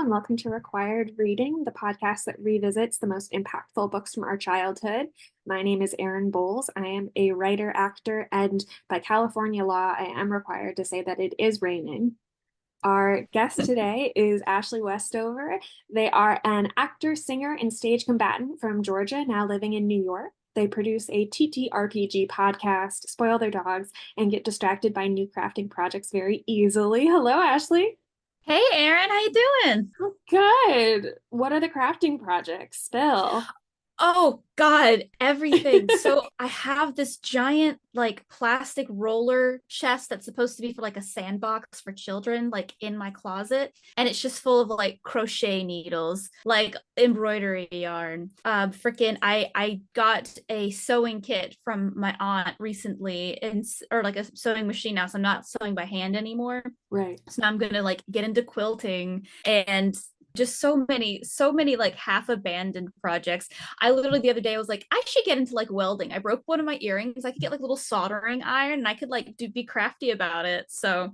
and welcome to Required Reading, the podcast that revisits the most impactful books from our childhood. My name is Erin Bowles. I am a writer, actor, and by California law, I am required to say that it is raining. Our guest today is Ashley Westover. They are an actor, singer, and stage combatant from Georgia, now living in New York. They produce a TTRPG podcast, spoil their dogs, and get distracted by new crafting projects very easily. Hello, Ashley. Hey Aaron, how you doing? Oh, good. What are the crafting projects? Spill. Oh God, everything. So I have this giant like plastic roller chest that's supposed to be for like a sandbox for children, like in my closet. And it's just full of like crochet needles, like embroidery yarn. Freaking I got a sewing kit from my aunt recently and or like a sewing machine now. So I'm not sewing by hand anymore. Right. So now I'm gonna like get into quilting and just so many like half abandoned projects. I literally the other day I was like, I should get into like welding. I broke one of my earrings. I could get like a little soldering iron and I could like be crafty about it. So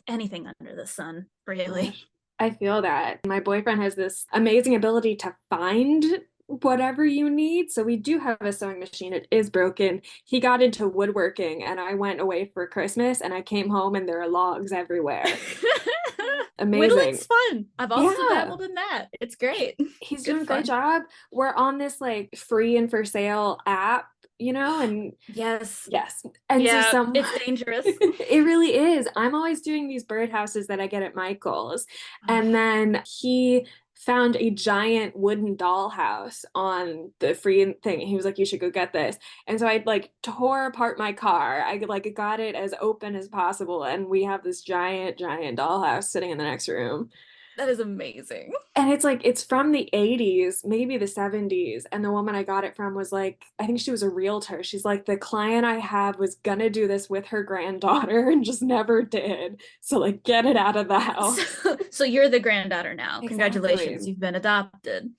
anything under the sun, really. Gosh, I feel that. My boyfriend has this amazing ability to find whatever you need. So we do have a sewing machine. It is broken. He got into woodworking and I went away for Christmas and I came home and there are logs everywhere. Amazing. Whittling's fun. I've also Yeah. dabbled in that. It's great. He's Good doing a great fun. job. We're on this like free and for sale app, and Yes. yes. And so Yeah, it's dangerous. it really is. I'm always doing these birdhouses that I get at Michael's. And Oh, then he found a giant wooden dollhouse on the free thing. He was like, you should go get this. And so I like tore apart my car. I like got it as open as possible. And we have this giant, giant dollhouse sitting in the next room. that is amazing. And it's like it's from the 80s, maybe the 70s. And the woman I got it from was like, I think she was a realtor. She's like, the client I have was gonna do this with her granddaughter and just never did. So like get it out of the house. So you're the granddaughter now. Exactly. Congratulations, you've been adopted.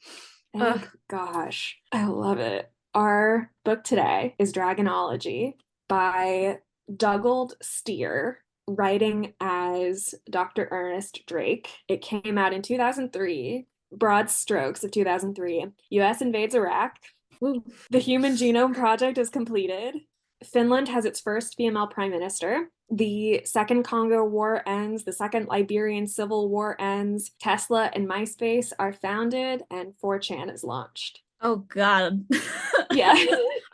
Ugh. Thank gosh. I love it. Our book today is Dragonology by Dugald Steer, writing as Dr. Ernest Drake. It came out in 2003, broad strokes of 2003. US invades Iraq. Ooh. The Human Genome Project is completed. Finland has its first female prime minister. The Second Congo War ends. The Second Liberian Civil War ends. Tesla and MySpace are founded, and 4chan is launched. Oh God. Yeah,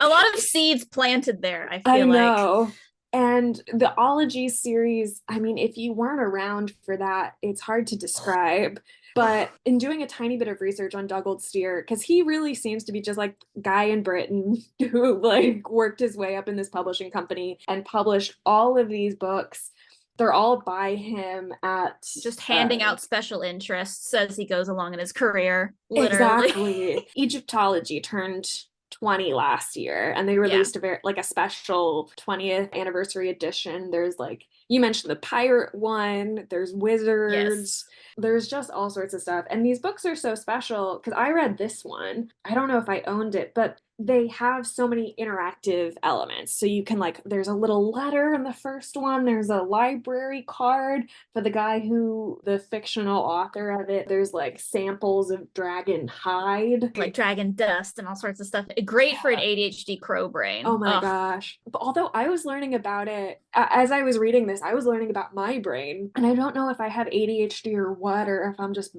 A lot of seeds planted there, I I feel like. know. And the OLOGIES series, I mean, if you weren't around for that, it's hard to describe. But in doing a tiny bit of research on Dugald Steer, because he really seems to be just like guy in Britain who like worked his way up in this publishing company and published all of these books. They're all by him at Just handing out special interests as he goes along in his career, literally. exactly. Egyptology turned 20 last year and they Yeah. released a very like a special 20th anniversary edition. There's like you mentioned the pirate one, there's Yes. wizards, there's just all sorts of stuff. And these books are so special because I read this one. I don't know if I owned it, but they have so many interactive elements. So you can like there's a little letter in the first one, there's a library card for the guy who the fictional author of it. There's like samples of dragon hide. Like dragon dust and all sorts of stuff. Great for an Yeah. ADHD crow Oh brain. my Ugh. gosh. But although I was learning about it as I was reading this, I was learning about my brain. And I don't know if I have ADHD or what, or if I'm just,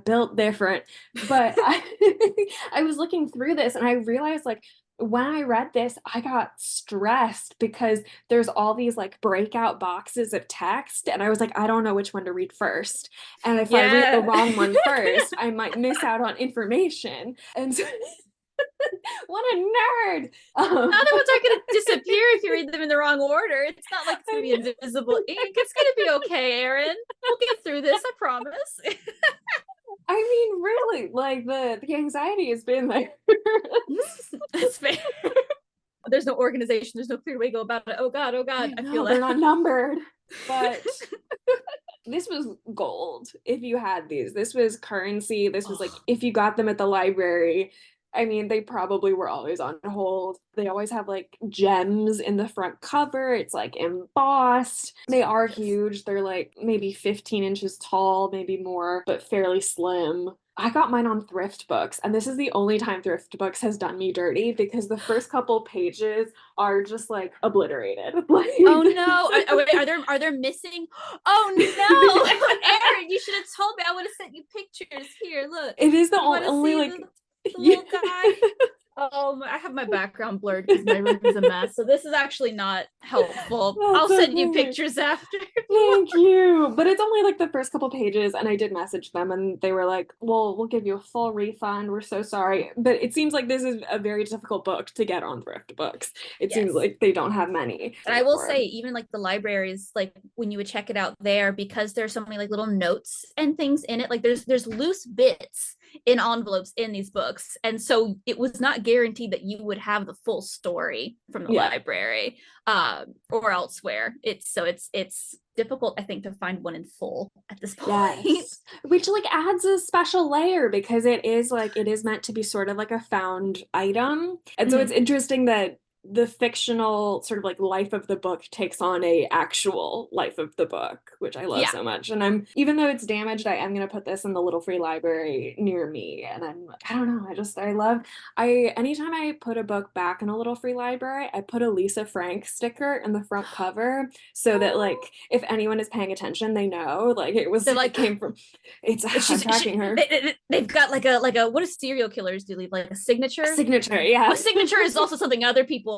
built different. But I was looking through this and I realized like when I read this, I got stressed because there's all these like breakout boxes of text. And I was like, I don't know which one to read first. And if I read the Yeah. wrong one first, I might miss out on information. And so what a nerd. Other ones are going to disappear if you read them in the wrong order. It's not like it's going to be invisible ink. It's going to be okay, Aaron. We'll get through this, I promise. I mean, really, like the anxiety has been there. That's fair. There's no organization. There's no clear way to go about it. Oh God, oh I God. I feel know they're that. not numbered, but this was gold if you had these. This was currency. This was like Oh, if you got them at the library. I mean, they probably were always on hold. They always have like gems in the front cover. It's like embossed. They are Yes. huge. They're like maybe 15 inches tall, maybe more, but fairly slim. I got mine on Thrift Books, and this is the only time Thrift Books has done me dirty because the first couple pages are just like obliterated. Like Oh no. Wait, are there missing? Oh no. Aaron, you should have told me. I would have sent you pictures. Here, look. it is the You want to only see like the yeah. little guy? Oh, I have my background blurred because my room is a mess. So this is actually not helpful. I'll That's send you okay. pictures after if you want. Thank you. But it's only like the first couple pages, and I did message them, and they were like, "Well, we'll give you a full refund. We're so sorry." But it seems like this is a very difficult book to get on Thrift Books. It seems Yes. like they don't have many. And I will say, even like the libraries, like when you would check it out there, because there's so many like little notes and things in it, like there's loose bits in envelopes in these books. And so it was not guaranteed that you would have the full story from the Yeah. library or elsewhere. It's difficult, I think, to find one in full at this point. Yes. Which like adds a special layer because it is meant to be sort of like a found item. And so it's Mhm. interesting that the fictional sort of like life of the book takes on a actual life of the book, which I love Yeah. so much. And I'm even though it's damaged, I am gonna put this in the little free library near me. And I'm like, I don't know, I love I anytime I put a book back in a little free library, I put a Lisa Frank sticker in the front cover so that like if anyone is paying attention, they know like They're it like, came from it's I'm tracking her. they've got like a what do serial killers do? Leave like a A signature. signature, yeah. A signature is also something other people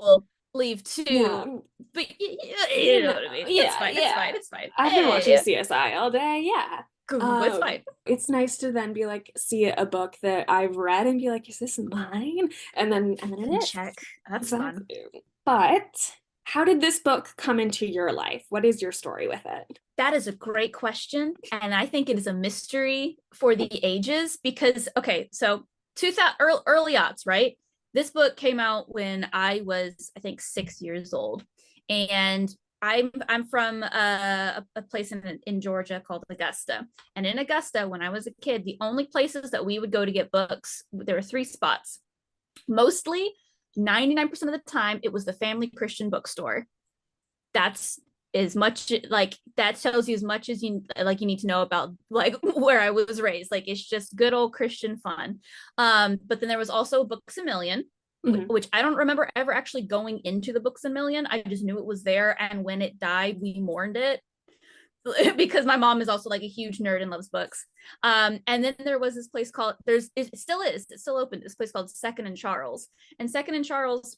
leave Yeah. too. But You you know know, what I mean. It's yeah, fine. It's yeah. fine. It's fine. I've been watching Hey, CSI all day, yeah. it's fine. It's nice to then be like see a book that I've read and be like, is this mine? And then And it is. check. That's fun. Exactly. But how did this book come into your life? What is your story with it? That is a great question. And I think it is a mystery for the ages because, okay, so 2000, early aughts, right? This book came out when I was, I think, 6 years old. And I'm from a place in Georgia called Augusta. And in Augusta, when I was a kid, the only places that we would go to get books, there were three spots. Mostly, 99% of the time, it was the family Christian bookstore. That's as much like that tells you as much as you like you need to know about like where I was raised. Like it's just good old Christian fun. But then there was also Books a Million, Mhm. which I don't remember ever actually going into the Books a Million. I just knew it was there, and when it died, we mourned it because my mom is also like a huge nerd and loves books. And then there was this place called it still is, it's still open. This place called Second and Charles, and Second and Charles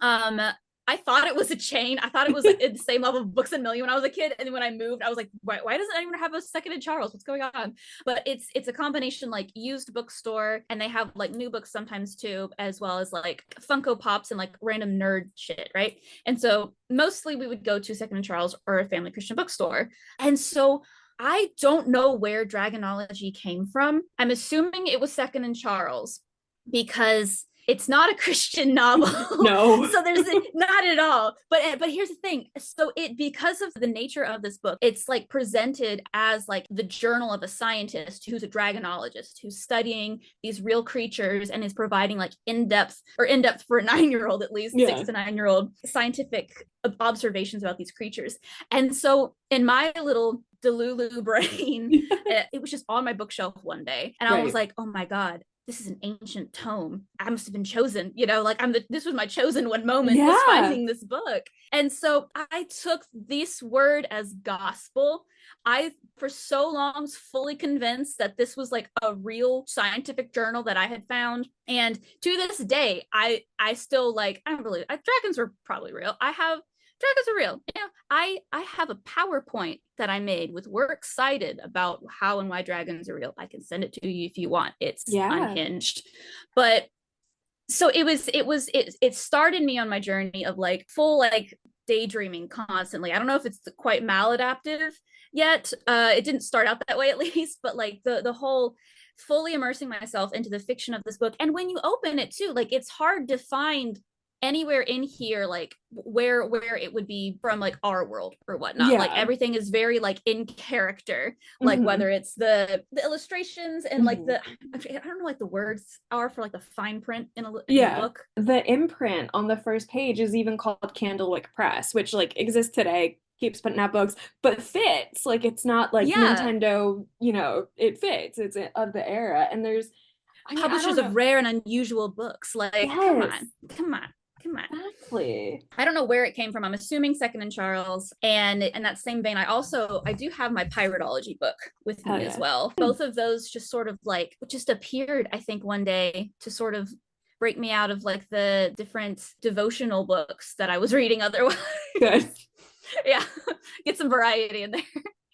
um I thought it was a chain. I thought it was like at the same level of Books a Million when I was a kid. And then when I moved, I was like, why doesn't anyone have a Second in Charles? What's going on? But it's a combination like used bookstore, and they have like new books sometimes too, as well as like Funko Pops and like random nerd shit, right? And so mostly we would go to Second and Charles or a family Christian bookstore. And so I don't know where Dragonology came from. I'm assuming it was Second and Charles because it's not a Christian novel. No. So there's not at all. But here's the thing. So it because of the nature of this book, it's like presented as like the journal of a scientist who's a dragonologist who's studying these real creatures and is providing like in-depth for a 9-year-old at least, Yeah. 6 to 9-year-old scientific observations about these creatures. And so in my little Delulu brain, it was just on my bookshelf one day. And I was like, oh my God, this is an ancient tome. I must have been chosen, like this was my chosen one moment, was finding this book. And so I took this word as gospel. I, for so long, was fully convinced that this was like a real scientific journal that I had found. And to this day, I still like, I don't believe dragons are probably real. Dragons are real. I have a PowerPoint that I made with works cited about how and why dragons are real. I can send it to you if you want. It's unhinged. But so it started me on my journey of like full like daydreaming constantly. I don't know if it's quite maladaptive yet. It didn't start out that way at least, but like the whole fully immersing myself into the fiction of this book. And when you open it too, like it's hard to find anywhere in here like where it would be from like our world or whatnot. Like Yeah. everything is very like in character, like Hmm. whether it's the illustrations and like Hmm. the I don't know what the words are for like the fine print in a Yeah. book. The imprint on the first page is even called Candlewick Press, which like exists today, keeps putting out books, but fits. Like it's not like Yeah, Nintendo, it fits. It's of the era. And there's, I mean, I publishers don't know. of rare and unusual books. Like, come Yes, on, come on, come on. exactly. I don't know where it came from. I'm assuming Second and Charles. And in that same vein, I do have my piratology book with Hell me as yeah. well. Both of those just sort of like just appeared, I think, one day to sort of break me out of like the different devotional books that I was reading otherwise. Good. Yeah, get some variety in there.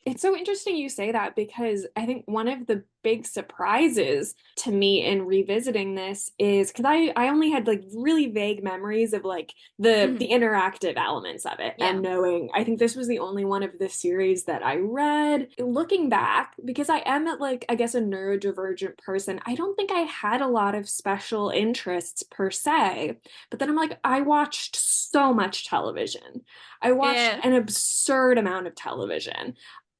It's so interesting you say that because I think one of the big surprises to me in revisiting this is because I only had like really vague memories of like the Mm-hmm. interactive elements of it and Yeah. knowing I think this was the only one of this series that I read. Looking back, because I am like I guess a neurodivergent person, I don't think I had a lot of special interests per se. But then I'm like, I watched so much television. I watched Yeah. an absurd amount of television.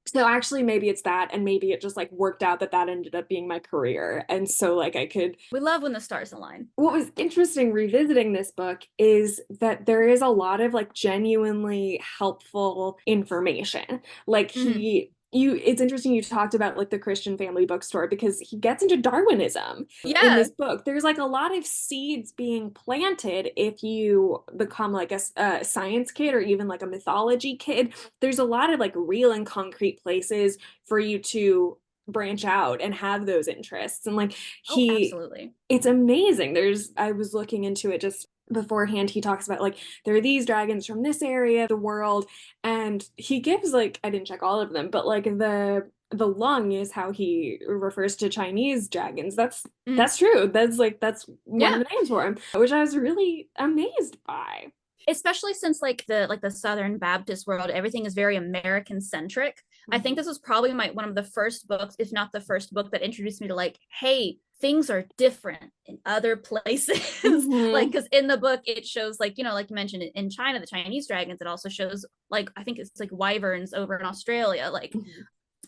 So actually, maybe it's that, and maybe it just like worked out that that ended up being my career. And so, like, I could. We love when the stars align. What was interesting revisiting this book is that there is a lot of like genuinely helpful information. Like, Mm-hmm. it's interesting you talked about like the Christian Family Bookstore because he gets into Darwinism in Yeah. this book. There's like a lot of seeds being planted if you become like a science kid or even like a mythology kid. There's a lot of like real and concrete places for you to branch out and have those interests. And like Oh, he absolutely. it's amazing. I was looking into it just beforehand. He talks about like there are these dragons from this area of the world, and he gives like I didn't check all of them, but like the lung is how he refers to Chinese dragons. Mm-hmm. That's true. That's one of Yeah. the names for him, which I was really amazed by. Especially since like the Southern Baptist world, everything is very American centric. I think Mhm. this was probably my one of the first books, if not the first book, that introduced me to like, hey, things are different in other places. Like, Mhm. because in the book it shows like, like you mentioned in China, the Chinese dragons. It also shows like I think it's like wyverns over in Australia, like Mhm.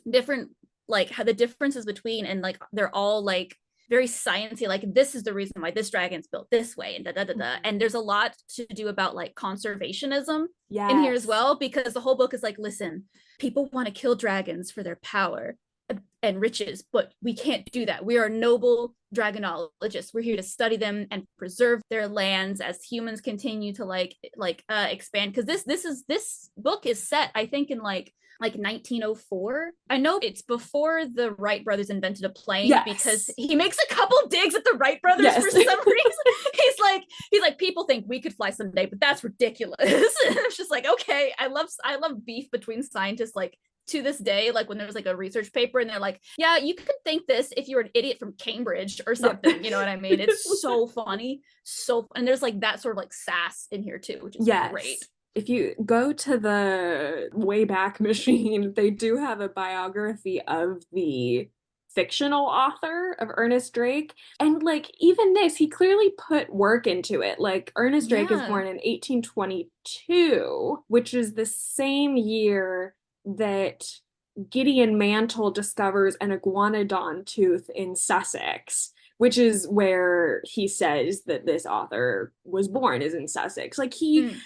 different, like how the differences between, and like they're all like very sciencey, like this is the reason why this dragon's built this way and da da da da. Mhm. And there's a lot to do about like conservationism in here as Yes. well, because the whole book is like, listen, people want to kill dragons for their power and riches, but we can't do that. We are noble dragonologists. We're here to study them and preserve their lands as humans continue to expand. Because this book is set, I think, in like 1904. I know it's before the Wright brothers invented a plane, because Yes. he makes a couple digs at the Wright brothers for Yes. some reason. He's like people think we could fly someday, but that's ridiculous. It's just like, okay, I love beef between scientists, like to this day, like when there's like a research paper and they're like, yeah, you could think this if you were an idiot from Cambridge or Yep. something, you know what I mean? It's so funny. And there's like that sort of like sass in here too, which is Yes. great. If you go to the Wayback Machine, they do have a biography of the fictional author of Ernest Drake. And like even this, he clearly put work into it. Like Ernest Drake is Yeah. born in 1822, which is the same year that Gideon Mantle discovers an iguanodon tooth in Sussex, which is where he says that this author was born, is in Sussex. Mm.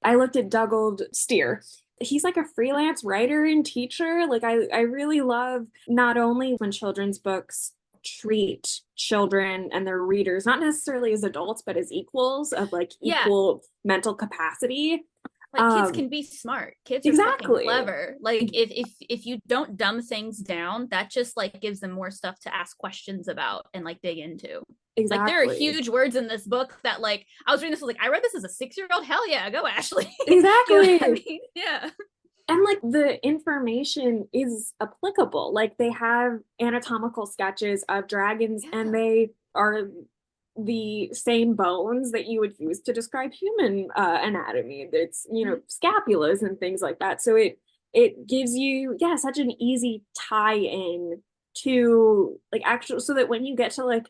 I looked at Dugald Steer. He's like a freelance writer and teacher. Like I really love not only when children's books treat children and their readers not necessarily as adults but as equals of like Yeah. equal mental capacity. Like kids Um can be smart. Kids are fucking exactly. clever. Like if you don't dumb things down, that just like gives them more stuff to ask questions about and like dig into. Like there are Exactly. huge words in this book that like I was reading this, I was like, I read this as a 6-year-old. Hell yeah, go Ashley. You know what I Exactly. mean? Yeah. And like the information is applicable. Like they have anatomical sketches of dragons and Yeah. they are the same bones that you would use to describe human anatomy. It's, Mhm. scapulas and things like that. So it gives you, yeah, such an easy tie in to like actual, so that when you get to like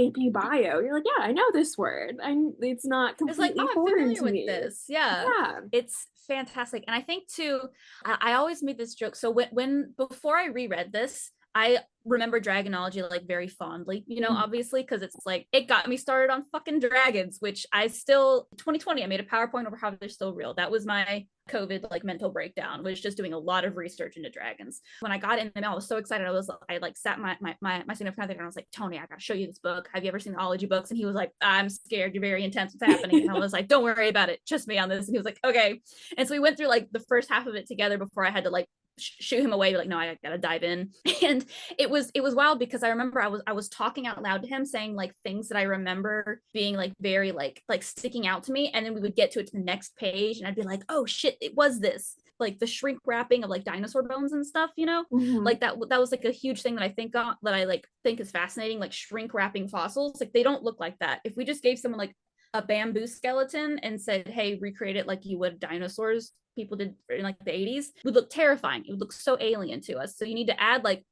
AP Bio. You're like, yeah, I know this word. It's not It's like, completely oh, I'm foreign familiar to with me. this. Yeah. Yeah. It's fantastic. And I think too, I always made this joke. So when before I reread this, I remember Dragonology like very fondly, you know, Mm. obviously, because it's like it got me started on fucking dragons, which I still 2020, I made a PowerPoint over how they're still real. That was my COVID like mental breakdown, was just doing a lot of research into dragons. When I got in the mail, I was so excited. I like sat my significant other and I was like, Tony, I gotta show you this book. Have you ever seen the ology books? And he was like, I'm scared, you're very intense, what's happening? And I was like, don't worry about it, trust me on this. And he was like, okay. And so we went through like the first half of it together before I had to like shoot him away, like, no, I gotta dive in. And it was wild because I remember I was talking out loud to him, saying like things that I remember being like very like sticking out to me, and then we would get to it to the next page and I'd be like, oh shit, it was this, like the shrink wrapping of like dinosaur bones and stuff, you know. Mm-hmm. Like that was like a huge thing that I like think is fascinating, like shrink wrapping fossils. Like they don't look like that. If we just gave someone like a bamboo skeleton and said, hey, recreate it like you would dinosaurs, people did in like the 80s, would look terrifying. It would look so alien to us. So you need to add like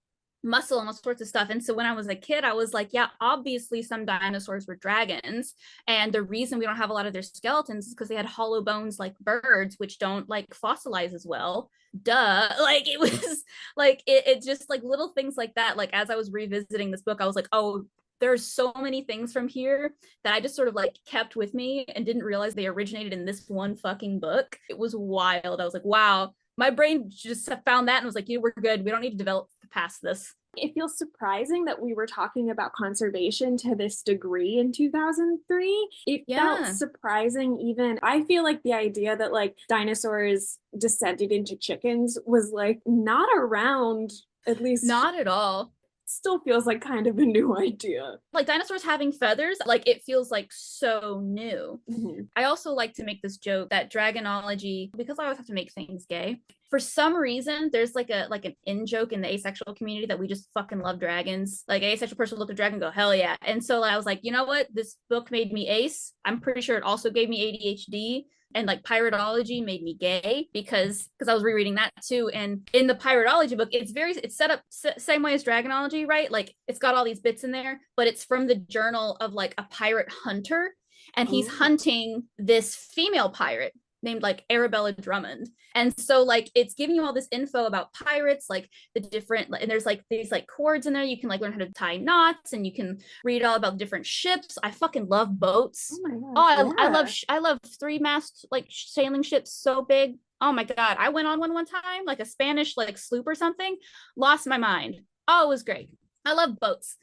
muscle and all sorts of stuff. And so when I was a kid, I was like, yeah, obviously some dinosaurs were dragons. And the reason we don't have a lot of their skeletons is because they had hollow bones like birds, which don't like fossilize as well. Duh. Like it was like it just like little things like that. Like as I was revisiting this book, I was like, oh, there's so many things from here that I just sort of like kept with me and didn't realize they originated in this one fucking book. It was wild. I was like, wow, my brain just found that and was like, we're good. We don't need to develop past this. It feels surprising that we were talking about conservation to this degree in 2003. It felt Yeah. surprising, even. I feel like the idea that like dinosaurs descended into chickens was like not around, at least Not at all. still feels like kind of a new idea. Like dinosaurs having feathers, like it feels like so new. Mm-hmm. I also like to make this joke that Dragonology, because I always have to make things gay, for some reason there's like an in joke in the asexual community that we just fucking love dragons. Like an asexual person will look at a dragon and go, hell yeah. And so I was like, you know what, this book made me ace. I'm pretty sure it also gave me ADHD. And like piratology made me gay because I was rereading that too. And in the piratology book, it's set up same way as Dragonology, right? Like it's got all these bits in there, but it's from the journal of like a pirate hunter, and he's hunting this female pirate named like Arabella Drummond. And so like it's giving you all this info about pirates, like the different, and there's like these like chords in there. You can like learn how to tie knots, and you can read all about different ships. I fucking love boats. Oh my Oh, gosh, yeah. I love three mast like sailing ships so big. Oh my god, I went on one time, like a Spanish like sloop or something. Lost my mind. Oh, it was great. I love boats.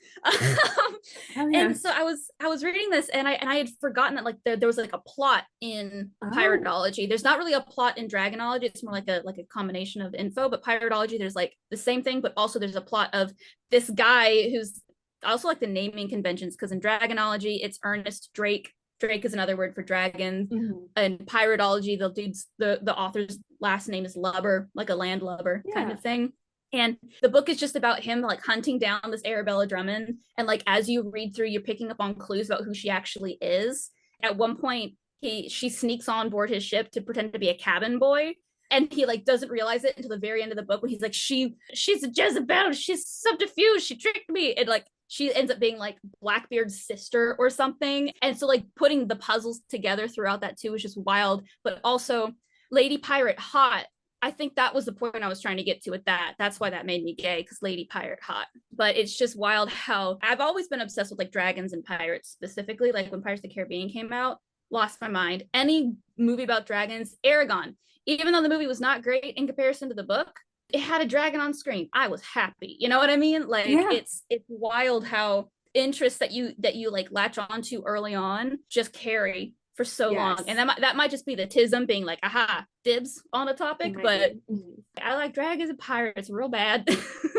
Oh yeah. And so I was reading this, and I had forgotten that like there was like a plot in Oh. piratology. There's not really a plot in Dragonology. It's more like a combination of info. But piratology, there's like the same thing, but also there's a plot of this guy who's I also like the naming conventions, because in Dragonology it's Ernest Drake. Drake is another word for dragon. Mm-hmm. And piratology, the author's last name is Lubber, like a landlubber kind Yeah. of thing. And the book is just about him like hunting down this Arabella Drummond. And like as you read through, you're picking up on clues about who she actually is. At one point, she sneaks on board his ship to pretend to be a cabin boy. And he like doesn't realize it until the very end of the book when he's like, she's a Jezebel, she's subterfuge, she tricked me. And like she ends up being like Blackbeard's sister or something. And so like putting the puzzles together throughout that too is just wild. But also Lady Pirate hot. I think that was the point I was trying to get to with that. That's why that made me gay, because Lady Pirate hot. But it's just wild how I've always been obsessed with like dragons and pirates specifically. Like when Pirates of the Caribbean came out, lost my mind. Any movie about dragons, Aragon, even though the movie was not great in comparison to the book, it had a dragon on screen. I was happy. You know what I mean? Like Yeah. it's wild how interests that you like latch onto early on just carry for so long. Yes. And that might just be the tism being like, aha, dibs on a topic, but I like dragons and pirates real bad.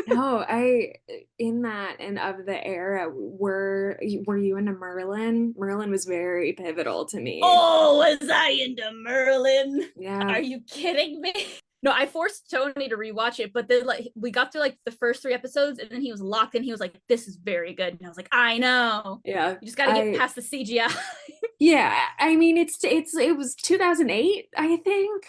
No, I in that and of the era, were you into Merlin? Merlin was very pivotal to me. Oh, was I into Merlin? Yeah. Are you kidding me? No, I forced Tony to rewatch it, but then like we got through like the first 3 episodes, and then he was locked in. He was like, "This is very good," and I was like, "I know." Yeah. You just got to get past the CGI. Yeah, I mean it was 2008, I think.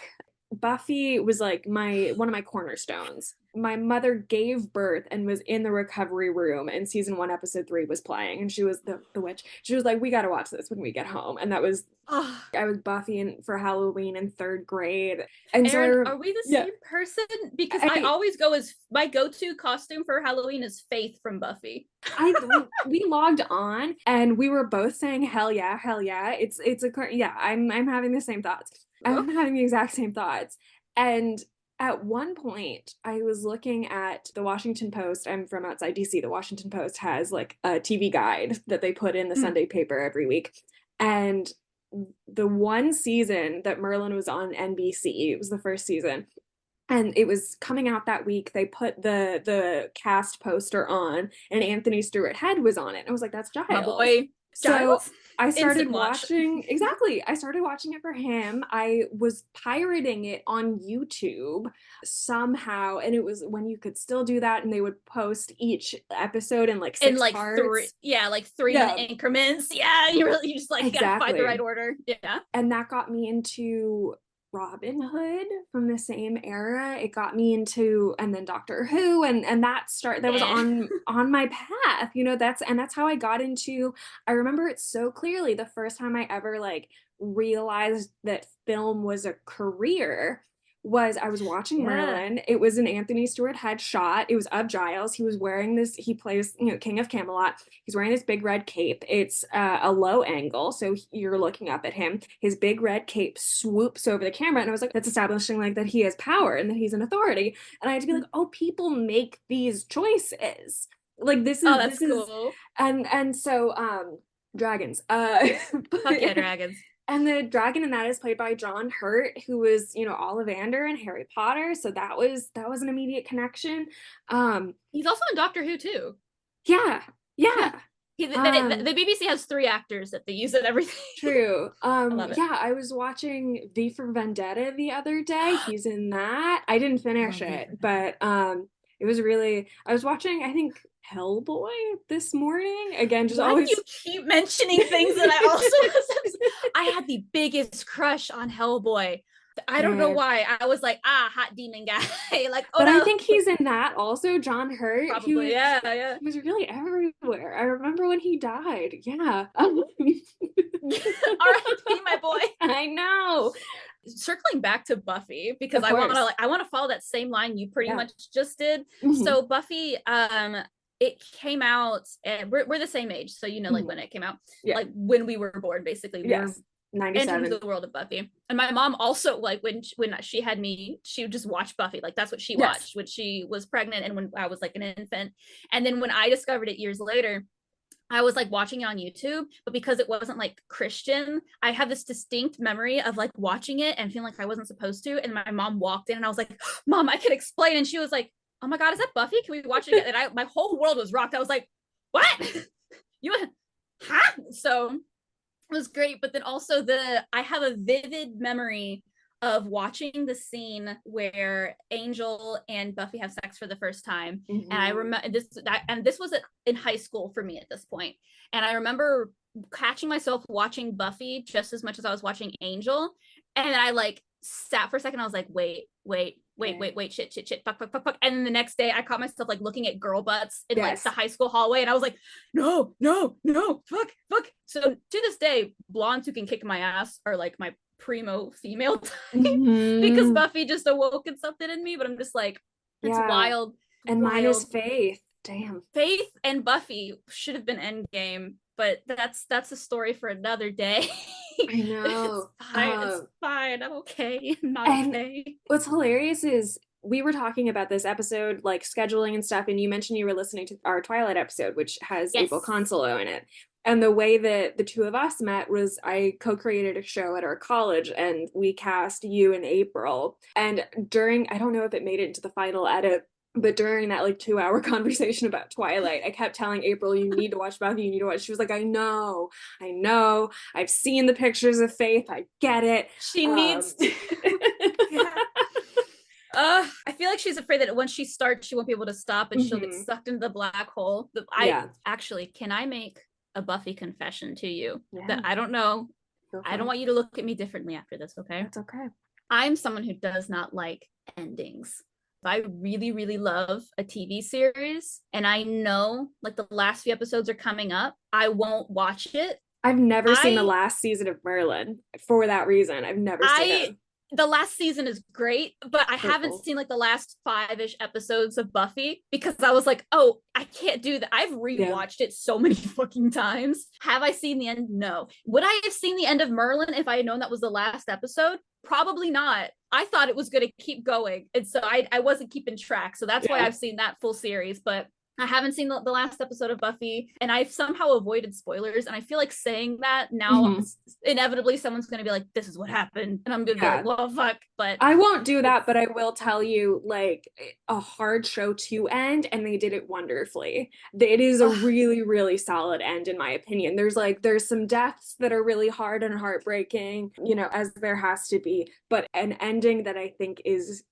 Buffy was like one of my cornerstones my mother gave birth and was in the recovery room, and season 1, episode 3 was playing, and she was the witch. She was like, "We got to watch this when we get home," and that was Oh, I was Buffy for Halloween in 3rd grade, and so Erin, are we the yeah, same person? Because I I always go as my go-to costume for Halloween is Faith from Buffy. I we logged on and we were both saying hell yeah, hell yeah. It's a yeah, I'm having the same thoughts. I'm having the exact same thoughts. And at one point I was looking at the Washington Post. I'm from outside DC. The Washington Post has like a TV guide that they put in the Mm. Sunday paper every week. And the one season that Merlin was on NBC, it was the first season, and it was coming out that week. They put the cast poster on, and Anthony Stewart Head was on it. I was like, that's My Giles. boy So Giles. I Instant started watch. watching, exactly. I started watching it for him. I was pirating it on YouTube somehow, and it was when you could still do that, and they would post each episode in like In 6 like parts. like 3 minute Yeah, increments. Yeah, you just like gotta find the right exactly. order. Yeah. And that got me into Robin Hood from the same era. It got me into, and then Doctor Who, and that was Yeah. on my path. That's how I got into. I remember it so clearly the first time I ever like realized that film was a career was I was watching Yeah. Merlin. It was an Anthony Stewart headshot. It was of Giles. He was wearing this, he plays, King of Camelot. He's wearing this big red cape. It's a low angle, so you're looking up at him. His big red cape swoops over the camera, and I was like, that's establishing like that he has power and that he's an authority. And I had to be like, oh, people make these choices. Like Oh, this that's is, cool. and so dragons. Fuck yeah, dragons. And the dragon in that is played by John Hurt, who was, Ollivander in Harry Potter. So that was an immediate connection. Um, He's also in Doctor Who too. yeah, Yeah. yeah. The BBC has 3 actors that they use in everything. True. I love it. Yeah, I was watching V for Vendetta the other day. He's in that. I didn't finish Love V for it, Vendetta. but it was really I was watching, I think, Hellboy this morning. Again, just Why do you always keep mentioning things that I also I had the biggest crush on Hellboy. I don't know Man. why. I was like, hot demon guy. Like, oh But I no. think he's in that also, John Hurt. He Probably. was Yeah, yeah. he was really everywhere. I remember when he died. Yeah. R.I.P. my boy. I know. Circling back to Buffy, because Of course. I want to follow that same line you pretty Yeah. much just did. Mhm. So Buffy, it came out, and we're the same age, so like Mhm. when it came out, Yeah. like when we were born, basically we were Yes. entering 97. the world of Buffy. And my mom also, like when she had me, she would just watch Buffy. Like that's what she Yes. watched when she was pregnant and when I was like an infant. And then when I discovered it years later, I was like watching it on YouTube, but because it wasn't like Christian, I have this distinct memory of like watching it and feeling like I wasn't supposed to. And my mom walked in and I was like, Mom, I can explain. And she was like, oh my God, is that Buffy? Can we watch it again? And my whole world was rocked. I was like, what? You, huh? So it was great. But then also I have a vivid memory of watching the scene where Angel and Buffy have sex for the first time. And I Mhm. remember this was in high school for me at this point. And I remember catching myself watching Buffy just as much as I was watching Angel. And I like sat for a second. I was like, wait, shit, fuck. And then the next day I caught myself like looking at girl butts in like the Yes. high school hallway. And I was like, no, fuck. So to this day, blondes who can kick my ass are like my primo female type because Mhm. Buffy just awoken something in me. But I'm just like, it's Yeah. wild, And mine is wild. Faith. Damn. Faith and Buffy should have been Endgame, but that's a story for another day. I know. It's fine. I'm okay. I'm not And okay. what's hilarious is we were talking about this episode, like scheduling and stuff, and you mentioned you were listening to our Twilight episode, which has Abel Yes. Consolo in it. And the way that the two of us met was I co-created a show at our college, and we cast you and April. And I don't know if it made it into the final edit, but during that like 2 hour conversation about Twilight, I kept telling April, you need to watch Buffy, you need to watch. She was like, I know, I've seen the pictures of Faith, I get it. She needs to. Yeah. I feel like she's afraid that once she starts, she won't be able to stop and she'll get Mhm. sucked into the black hole. Yeah. Can I make a Buffy confession to you Yeah. that I don't know? Go I for don't it. want you to look at me differently after this, okay? That's okay. I'm someone who does not like endings. I really, really love a TV series and I know like the last few episodes are coming up, I won't watch it. I've never seen the I last season of Merlin for that reason. I've never seen I it. the last season is great, but I haven't Hurtful. seen like the last 5-ish episodes of Buffy because I was like, oh, I can't do that. I've Yeah. rewatched it so many fucking times. Have I seen the end? No. Would I have seen the end of Merlin if I had known that was the last episode? Probably not. I thought it was going to keep going. And so I wasn't keeping track. So that's why Yeah. I've seen that full series. But I haven't seen the last episode of Buffy, and I've somehow avoided spoilers. And I feel like saying that now, Mhm. inevitably, someone's going to be like, "This is what happened," and I'm going to be like, Yeah. "Well, fuck." But I won't do that, it's but I will tell you, like, a hard show to end, and they did it wonderfully. It is a ugh, really, really solid end, in my opinion. There's some deaths that are really hard and heartbreaking, as there has to be, but an ending that I think is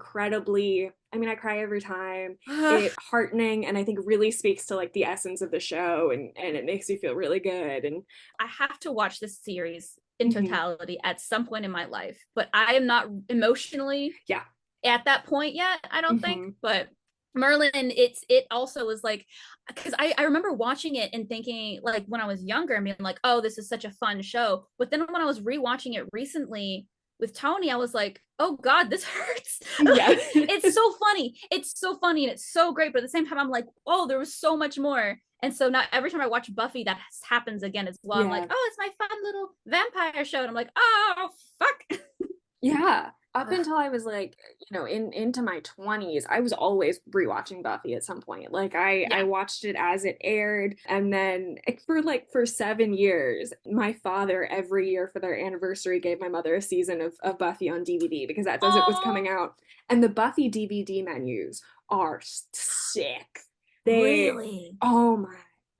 incredibly, I mean, I cry every time. ugh. It heartening, and I think really speaks to like the essence of the show, and it makes you feel really good. And I have to watch this series in mhm, totality at some point in my life, but I am not emotionally yeah. at that point yet. I don't think, Hmm. but Merlin, it also was like, because I remember watching it and thinking like when I was younger and being like, oh, this is such a fun show. But then when I was rewatching it recently with Tony, I was like, oh God, this hurts. Yeah. Like it's so funny. It's so funny and it's so great. But at the same time, I'm like, oh, there was so much more. And so now every time I watch Buffy, that happens again as well. I'm like, Yeah. oh, it's my fun little vampire show. And I'm like, oh, fuck. Yeah. Up Ugh, until I was like, into my 20s, I was always rewatching Buffy at some point. Like I yeah. watched it as it aired, and then for 7 years, my father every year for their anniversary gave my mother a season of Buffy on DVD because that's as it was Oh, coming out. And the Buffy DVD menus are sick. They really? oh my,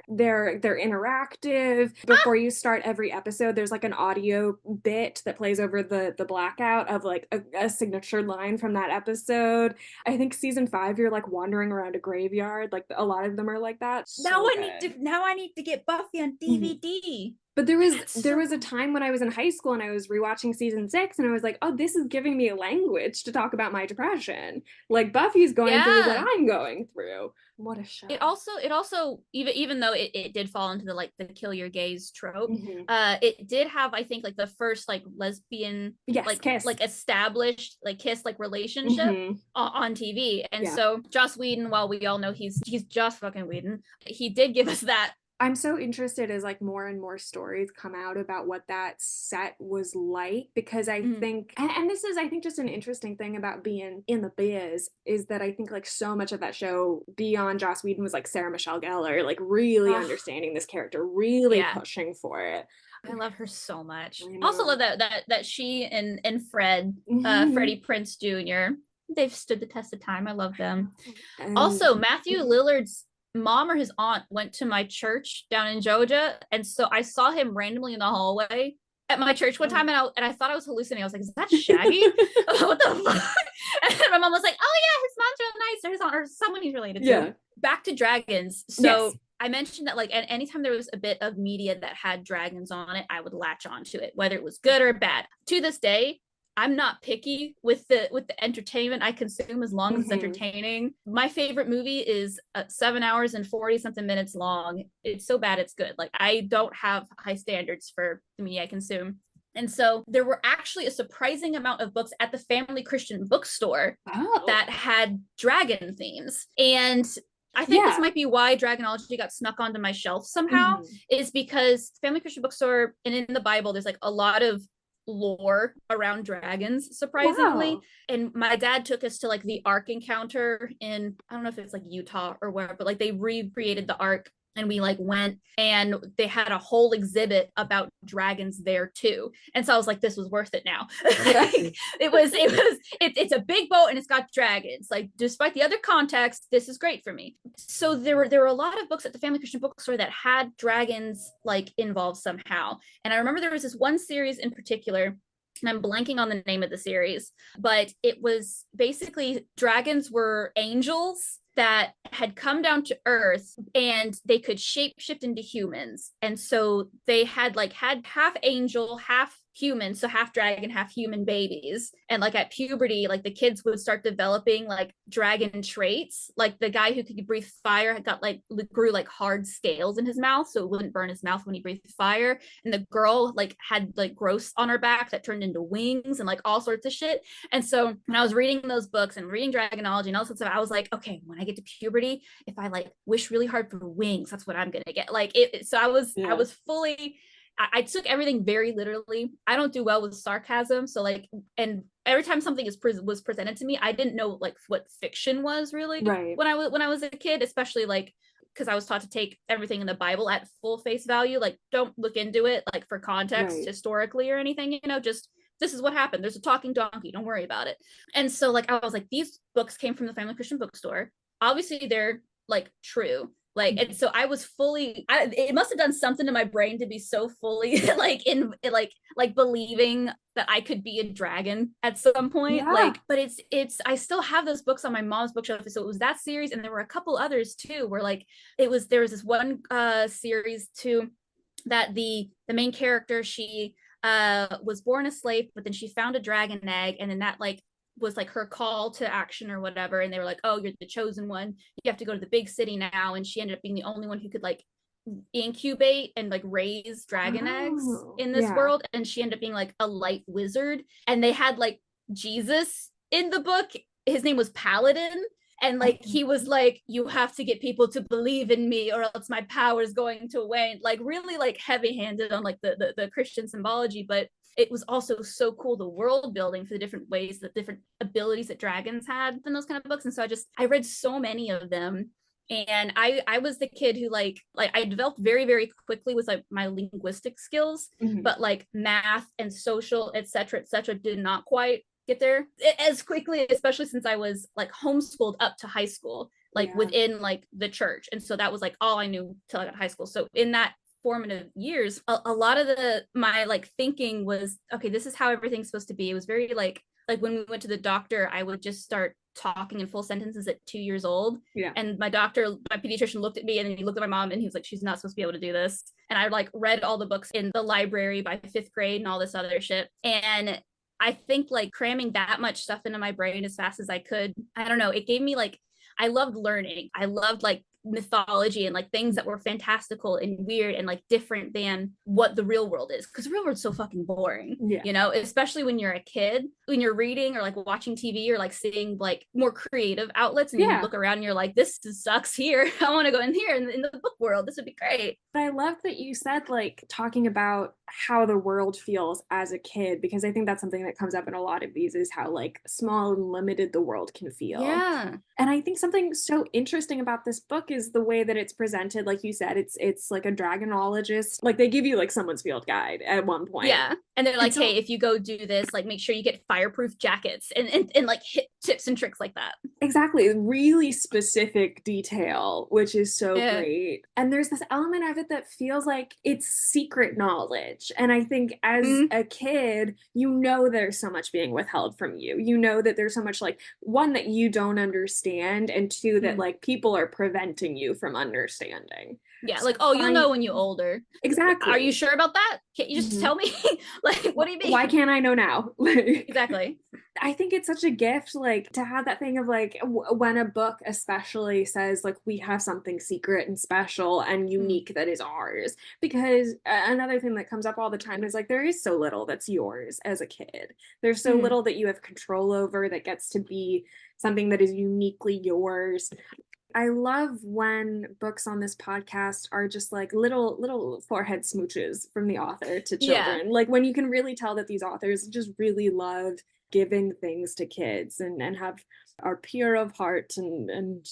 they're interactive. Before you start every episode, there's like an audio bit that plays over the blackout of like a signature line from that episode. I think season 5 you're like wandering around a graveyard. Like a lot of them are like that. So good. Now I need to get Buffy on Mhm. DVD. But there was That's there so was a cool. time when I was in high school and I was rewatching season 6 and I was like, "Oh, this is giving me a language to talk about my depression. Like Buffy's going through what Yeah. I'm going through." What a It show. also it also even though it did fall into the like the kill your gays trope, Hmm. it did have I think like the first like lesbian Yes, Kiss. like established like kiss like relationship Hmm. on TV. And Yeah. so Joss Whedon, while we all know he's just fucking Whedon, he did give us that. I'm so interested as like more and more stories come out about what that set was like because I Mm. think and this is I think just an interesting thing about being in the biz is that I think like so much of that show beyond Joss Whedon was like Sarah Michelle Gellar like really Oh, understanding this character, really yeah. pushing for it. I love her so much. I Also love know. that she and Fred, Hmm. Freddie Prince Jr. They've stood the test of time. I love them. And Also, Matthew Lillard's mom or his aunt went to my church down in Georgia, and so I saw him randomly in the hallway at my church one time, and I thought I was hallucinating. I was like, "Is that Shaggy? What the fuck?" And my mom was like, "Oh yeah, his mom's real nice, or his aunt, or someone he's related to." yeah. Back to dragons. Yes. So I mentioned that like anytime there was a bit of media that had dragons on it, I would latch onto it, whether it was good or bad. To this day, I'm not picky with the entertainment I consume as long as it's Hmm. entertaining. My favorite movie is 7 hours and 40 something minutes long. It's so bad it's good. Like I don't have high standards for the media I consume. And so there were actually a surprising amount of books at the Family Christian Bookstore Oh. that had dragon themes. And I think this Yeah. might be why Dragonology got snuck onto my shelf somehow, Hmm. is because Family Christian Bookstore and in the Bible, there's like a lot of lore around dragons, surprisingly. Wow. And my dad took us to like the Ark encounter in, I don't know if it's like Utah or where, but like they recreated the Ark and we like went and they had a whole exhibit about dragons there too. And so I was like, this was worth it now. Yeah. It's a big boat and it's got dragons. Like despite the other context, this is great for me. So there were a lot of books at the Family Christian Bookstore that had dragons like involved somehow. And I remember there was this one series in particular, and I'm blanking on the name of the series, but it was basically dragons were angels that had come down to earth and they could shape shift into humans. And so they had half angel, half human, so half dragon, half human babies. And like at puberty, like the kids would start developing like dragon traits. Like the guy who could breathe fire got like grew like hard scales in his mouth, so it wouldn't burn his mouth when he breathed fire. And the girl like had like growths on her back that turned into wings and like all sorts of shit. And so when I was reading those books and reading Dragonology and all sorts of stuff, I was like, okay, when I get to puberty, if I like wish really hard for wings, that's what I'm gonna get. Like it. So I was fully. I took everything very literally. I don't do well with sarcasm, so like, and every time something was presented to me, I didn't know like what fiction was really Right. when I was a kid, especially like because I was taught to take everything in the Bible at full face value. Like, don't look into it like for context historically or anything. You know, just this is what happened. There's a talking donkey. Don't worry about it. And so like I was like, these books came from the Family Christian Bookstore. Obviously, they're like true. Like, and so I was fully, it must have done something to my brain to be so fully like in like believing that I could be a dragon at some point. Yeah. Like, but I still have those books on my mom's bookshelf. So it was that series. And there were a couple others too, where like, there was this one series too, that the main character, she was born a slave, but then she found a dragon egg. And then that like was like her call to action or whatever, and they were like, oh, you're the chosen one, you have to go to the big city now. And she ended up being the only one who could like incubate and like raise dragon eggs in this world, and she ended up being like a light wizard. And they had like Jesus in the book, his name was Paladin, and like he was like, you have to get people to believe in me or else my power is going to wane. Like really like heavy handed on like the Christian symbology, but it was also so cool, the world building for the different ways, the different abilities that dragons had in those kind of books. And so I read so many of them. And I was the kid who like I developed very, very quickly with like my linguistic skills, but like math and social, etc., did not quite get there as quickly, especially since I was like homeschooled up to high school, like within like the church. And so that was like all I knew till I got to high school. So in that formative years, a lot of my like thinking was, okay, this is how everything's supposed to be. It was very like when we went to the doctor, I would just start talking in full sentences at 2 years old. And my pediatrician looked at me, and then he looked at my mom, and he was like, she's not supposed to be able to do this. And I like read all the books in the library by 5th grade and all this other shit. And I think like cramming that much stuff into my brain as fast as I could, I don't know, it gave me like, I loved learning. I loved like mythology and like things that were fantastical and weird and like different than what the real world is, because the real world's so fucking boring. You know, especially when you're a kid, when you're reading or like watching TV or like seeing like more creative outlets, and you look around and you're like, this sucks here. I want to go in here in the book world. This would be great. But I love that you said like talking about how the world feels as a kid, because I think that's something that comes up in a lot of these, is how like small and limited the world can feel. And I think something so interesting about this book is the way that it's presented. Like you said, it's like a dragonologist, like they give you like someone's field guide at one point. And they're like, so, hey, if you go do this, like make sure you get fireproof jackets and like hit tips and tricks like that. Exactly. Really specific detail, which is so great. And there's this element of it that feels like it's secret knowledge. And I think as a kid, you know there's so much being withheld from you. You know that there's so much like, one, that you don't understand, and two, that like people are preventing you from understanding. So like, oh, you'll know when you're older. Exactly. Are you sure about that? Can't you just tell me? Like, what do you mean? Why can't I know now? Exactly. I think it's such a gift, like, to have that thing of like, when a book especially says like, we have something secret and special and unique that is ours. Because another thing that comes up all the time is like, there is so little that's yours as a kid. There's so little that you have control over that gets to be something that is uniquely yours. I love when books on this podcast are just like little forehead smooches from the author to children. Like when you can really tell that these authors just really love giving things to kids and are pure of heart and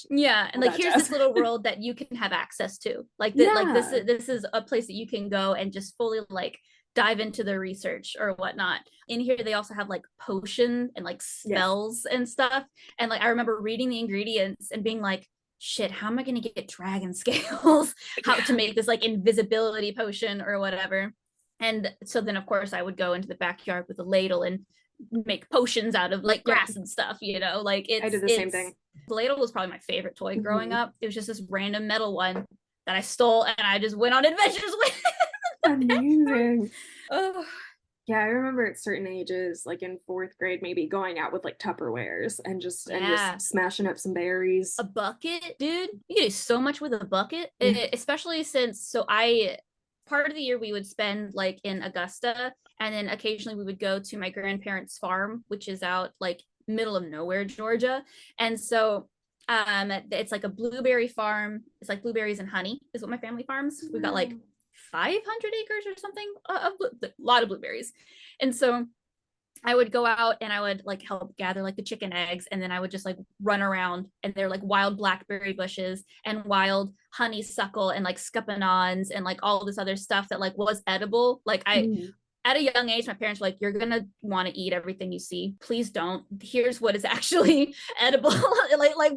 like here's this little world that you can have access to. Like this is a place that you can go and just fully like dive into the research or whatnot. In here they also have like potion and like spells and stuff. And like I remember reading the ingredients and being like, shit, how am I going to get dragon scales? How to make this like invisibility potion or whatever. And so then of course I would go into the backyard with a ladle and make potions out of like grass and stuff, you know, like I did the same thing. The ladle was probably my favorite toy growing up. It was just this random metal one that I stole and I just went on adventures with. Amazing. Oh. Yeah, I remember at certain ages, like in fourth grade, maybe going out with like Tupperwares and just Yeah. smashing up some berries. A bucket, dude. You can do so much with a bucket, Yeah. especially since so I part of the year we would spend like in Augusta, and then occasionally we would go to my grandparents' farm, which is out like middle of nowhere, Georgia. And so it's like a blueberry farm. It's like blueberries and honey is what my family farms. We've got like Wow. 500 acres or something of a lot of blueberries. And so I would go out and I would like help gather like the chicken eggs, and then I would just like run around, and they're like wild blackberry bushes and wild honeysuckle and like scuppernons and like all this other stuff that like was edible. Like I Mm. at a young age, my parents were like, "You're gonna want to eat everything you see. Please don't. Here's what is actually edible.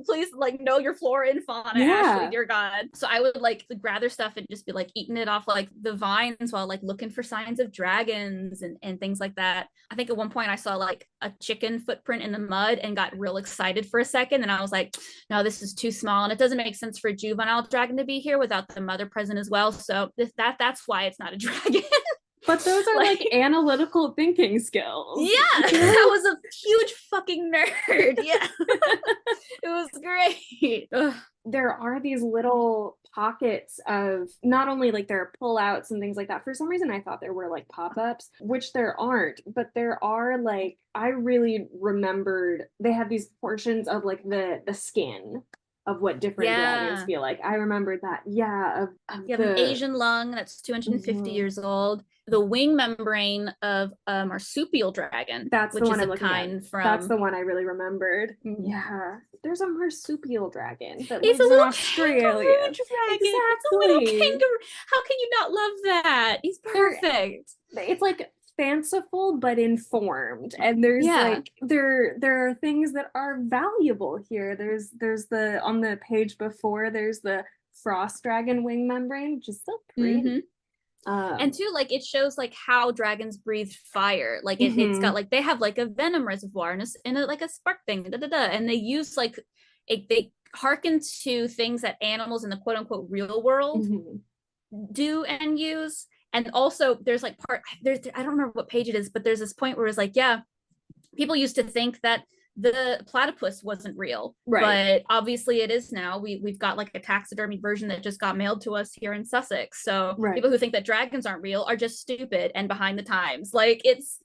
Please, like, know your flora and fauna, Ashley. Yeah. Dear God." So I would like gather stuff and just be like eating it off like the vines while like looking for signs of dragons and things like that. I think at one point I saw like a chicken footprint in the mud and got real excited for a second, and I was like, "No, this is too small, and it doesn't make sense for a juvenile dragon to be here without the mother present as well. So that's why it's not a dragon." But those are like Like, analytical thinking skills. yeah, I You're was a huge fucking nerd. Yeah, it was great. Ugh. there are these little pockets of not only like there are pullouts and things like that. For some reason, I thought there were like pop-ups, which there aren't, but there are like I really remembered they have these portions of like the skin of what different dragons Yeah, feel like. I remembered that, yeah, of you have an the Asian lung that's 250 mhm. years old. The wing membrane of a marsupial dragon, That's the which one is I'm a looking at. kind That's from. the one I really remembered. Yeah. There's a marsupial dragon that He's a lives in little kangaroo Australia. dragon. It's a little Exactly. kangaroo. How can you not love that? He's There perfect. it's like fanciful but informed. And there's Yeah. like there are things that are valuable here. There's the on the page before there's the frost dragon wing membrane, which is so Mm-hmm. pretty. And Um two, like it shows like how dragons breathe fire. Like it's got mhm, like they have like a venom reservoir and like a spark thing, da, da, da. And they use like they hearken to things that animals in the quote unquote real world mhm, do and use. And also there's like there's I don't remember what page it is, but there's this point where it's like, yeah, people used to think that the platypus wasn't real, right. but obviously it is now. We've got like a taxidermy version that just got mailed to us here in Sussex. So Right. people who think that dragons aren't real are just stupid and behind the times. Like it's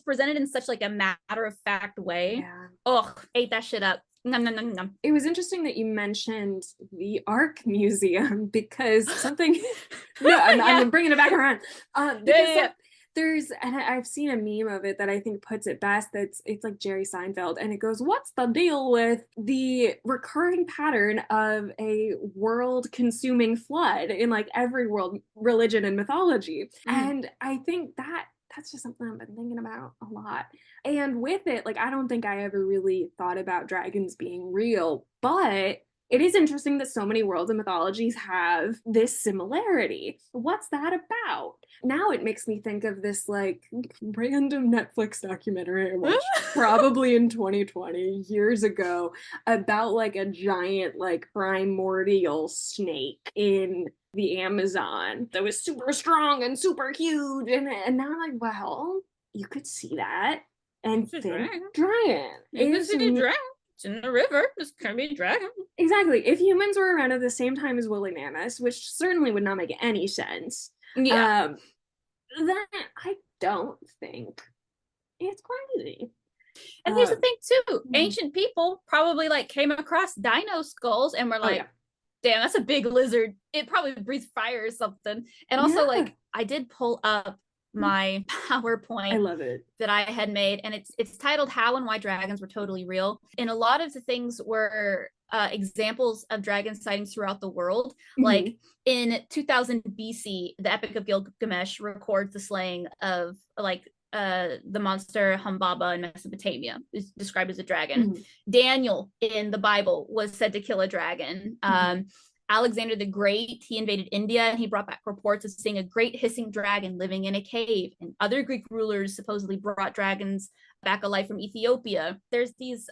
presented in such like a matter of fact way. Yeah. Oh, ate that shit up. Nom, nom, nom, nom. It was interesting that you mentioned the Ark Museum because something. No, Yeah. I'm bringing it back around. Yeah, Because yeah, yeah. there's and I've seen a meme of it that I think puts it best. That's it's like Jerry Seinfeld, and it goes, "What's the deal with the recurring pattern of a world-consuming flood in like every world religion and mythology?" Mm. And I think that's just something I've been thinking about a lot. And with it, like I don't think I ever really thought about dragons being real, but it is interesting that so many worlds and mythologies have this similarity. What's that about? Now it makes me think of this like random Netflix documentary I watched probably in 2020 years ago about like a giant like primordial snake in the Amazon that was super strong and super huge. And now I'm like, well, you could see that and It's a think dragon. dragon You can is see a dragon. It's in the river. It's gonna be a dragon. exactly if humans were around at the same time as woolly mammoths, which certainly would not make any sense, Yeah. um, then I don't think it's crazy. And here's the Um, thing too, mhm. ancient people probably like came across dino skulls and were Oh yeah, like, damn, that's a big lizard. It probably breathes fire or something. And also yeah, like I did pull up my I PowerPoint love it. that I had made, and it's titled How and Why Dragons Were Totally Real. And a lot of the things were examples of dragon sightings throughout the world. Mhm. Like in 2000 BC, the Epic of Gilgamesh records the slaying of like the monster Humbaba in Mesopotamia, is described as a dragon. Mhm. Daniel in the Bible was said to kill a dragon. Mhm. Alexander the Great, he invaded India and he brought back reports of seeing a great hissing dragon living in a cave. And other Greek rulers supposedly brought dragons back alive from Ethiopia. There's these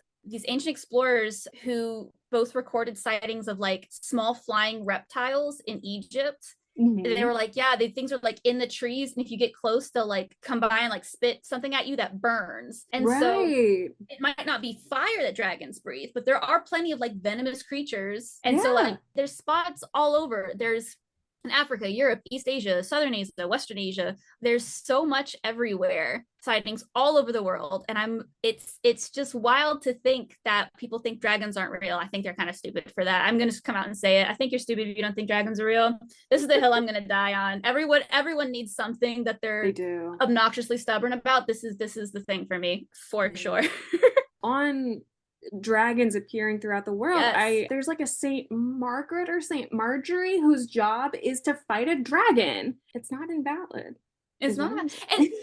ancient explorers who both recorded sightings of like small flying reptiles in Egypt They were like, yeah, these things are like in the trees, and if you get close, they'll like come by and like spit something at you that burns. And so Right. it might not be fire that dragons breathe, but there are plenty of like venomous creatures. And so Yeah. like there's spots all over. There's in Africa, Europe, East Asia, Southern Asia, Western Asia. There's so much everywhere. Sightings all over the world. And it's just wild to think that people think dragons aren't real. I think they're kind of stupid for that. I'm gonna come out and say it. I think you're stupid if you don't think dragons are real. This is the hill I'm gonna die on. Everyone needs something that They they're do. obnoxiously stubborn about. This is the thing for me, for sure. On dragons appearing throughout the world, Yes. there's like a Saint Margaret or Saint Marjorie whose job is to fight a dragon. It's not invalid. It's not and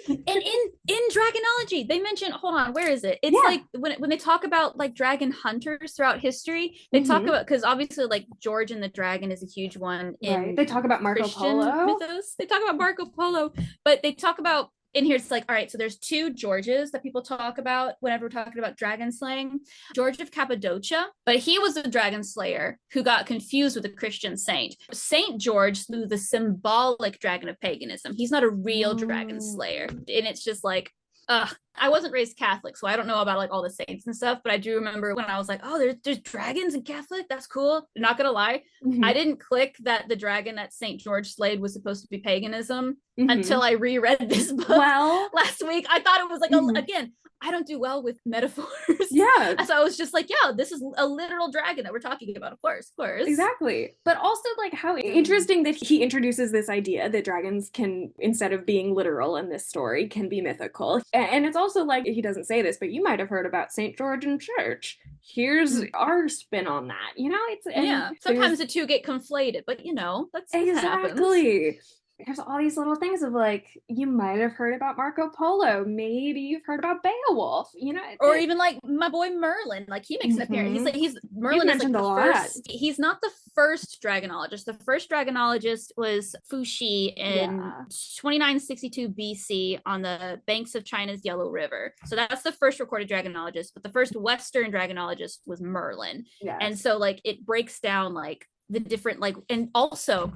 in Dragonology, they mention, hold on, where is it? It's Yeah. like when they talk about like dragon hunters throughout history, they talk about, because obviously like George and the Dragon is a huge one in Right. They talk about Marco Christian Polo. mythos. They talk about Marco Polo, but they talk about in here, it's like, all right, so there's two Georges that people talk about whenever we're talking about dragon slaying. George of Cappadocia, but he was a dragon slayer who got confused with a Christian saint. Saint George slew the symbolic dragon of paganism. He's not a real dragon slayer. And it's just like, I wasn't raised Catholic, so I don't know about like all the saints and stuff, but I do remember when I was like, oh, there's dragons in Catholic, that's cool. Not gonna lie, I didn't click that the dragon that Saint George slayed was supposed to be paganism until I reread this book last week. I thought it was like again, I don't do well with metaphors. Yeah. So I was just like, yeah, this is a literal dragon that we're talking about. Of course. Exactly. But also like how interesting that he introduces this idea that dragons can, instead of being literal in this story, can be mythical. And it's also like, he doesn't say this, but you might have heard about St. George in church. Here's our spin on that. You know, sometimes the two get conflated, but you know, that's exactly. happens. There's all these little things of like, you might have heard about Marco Polo, maybe you've heard about Beowulf, you know, or even like my boy Merlin, like he makes an appearance. Merlin is like the first. He's not the first dragonologist. The first dragonologist was Fuxi in 2962 BC on the banks of China's Yellow River. So that's the first recorded dragonologist, but the first Western dragonologist was Merlin. And so like it breaks down like the different like, and also,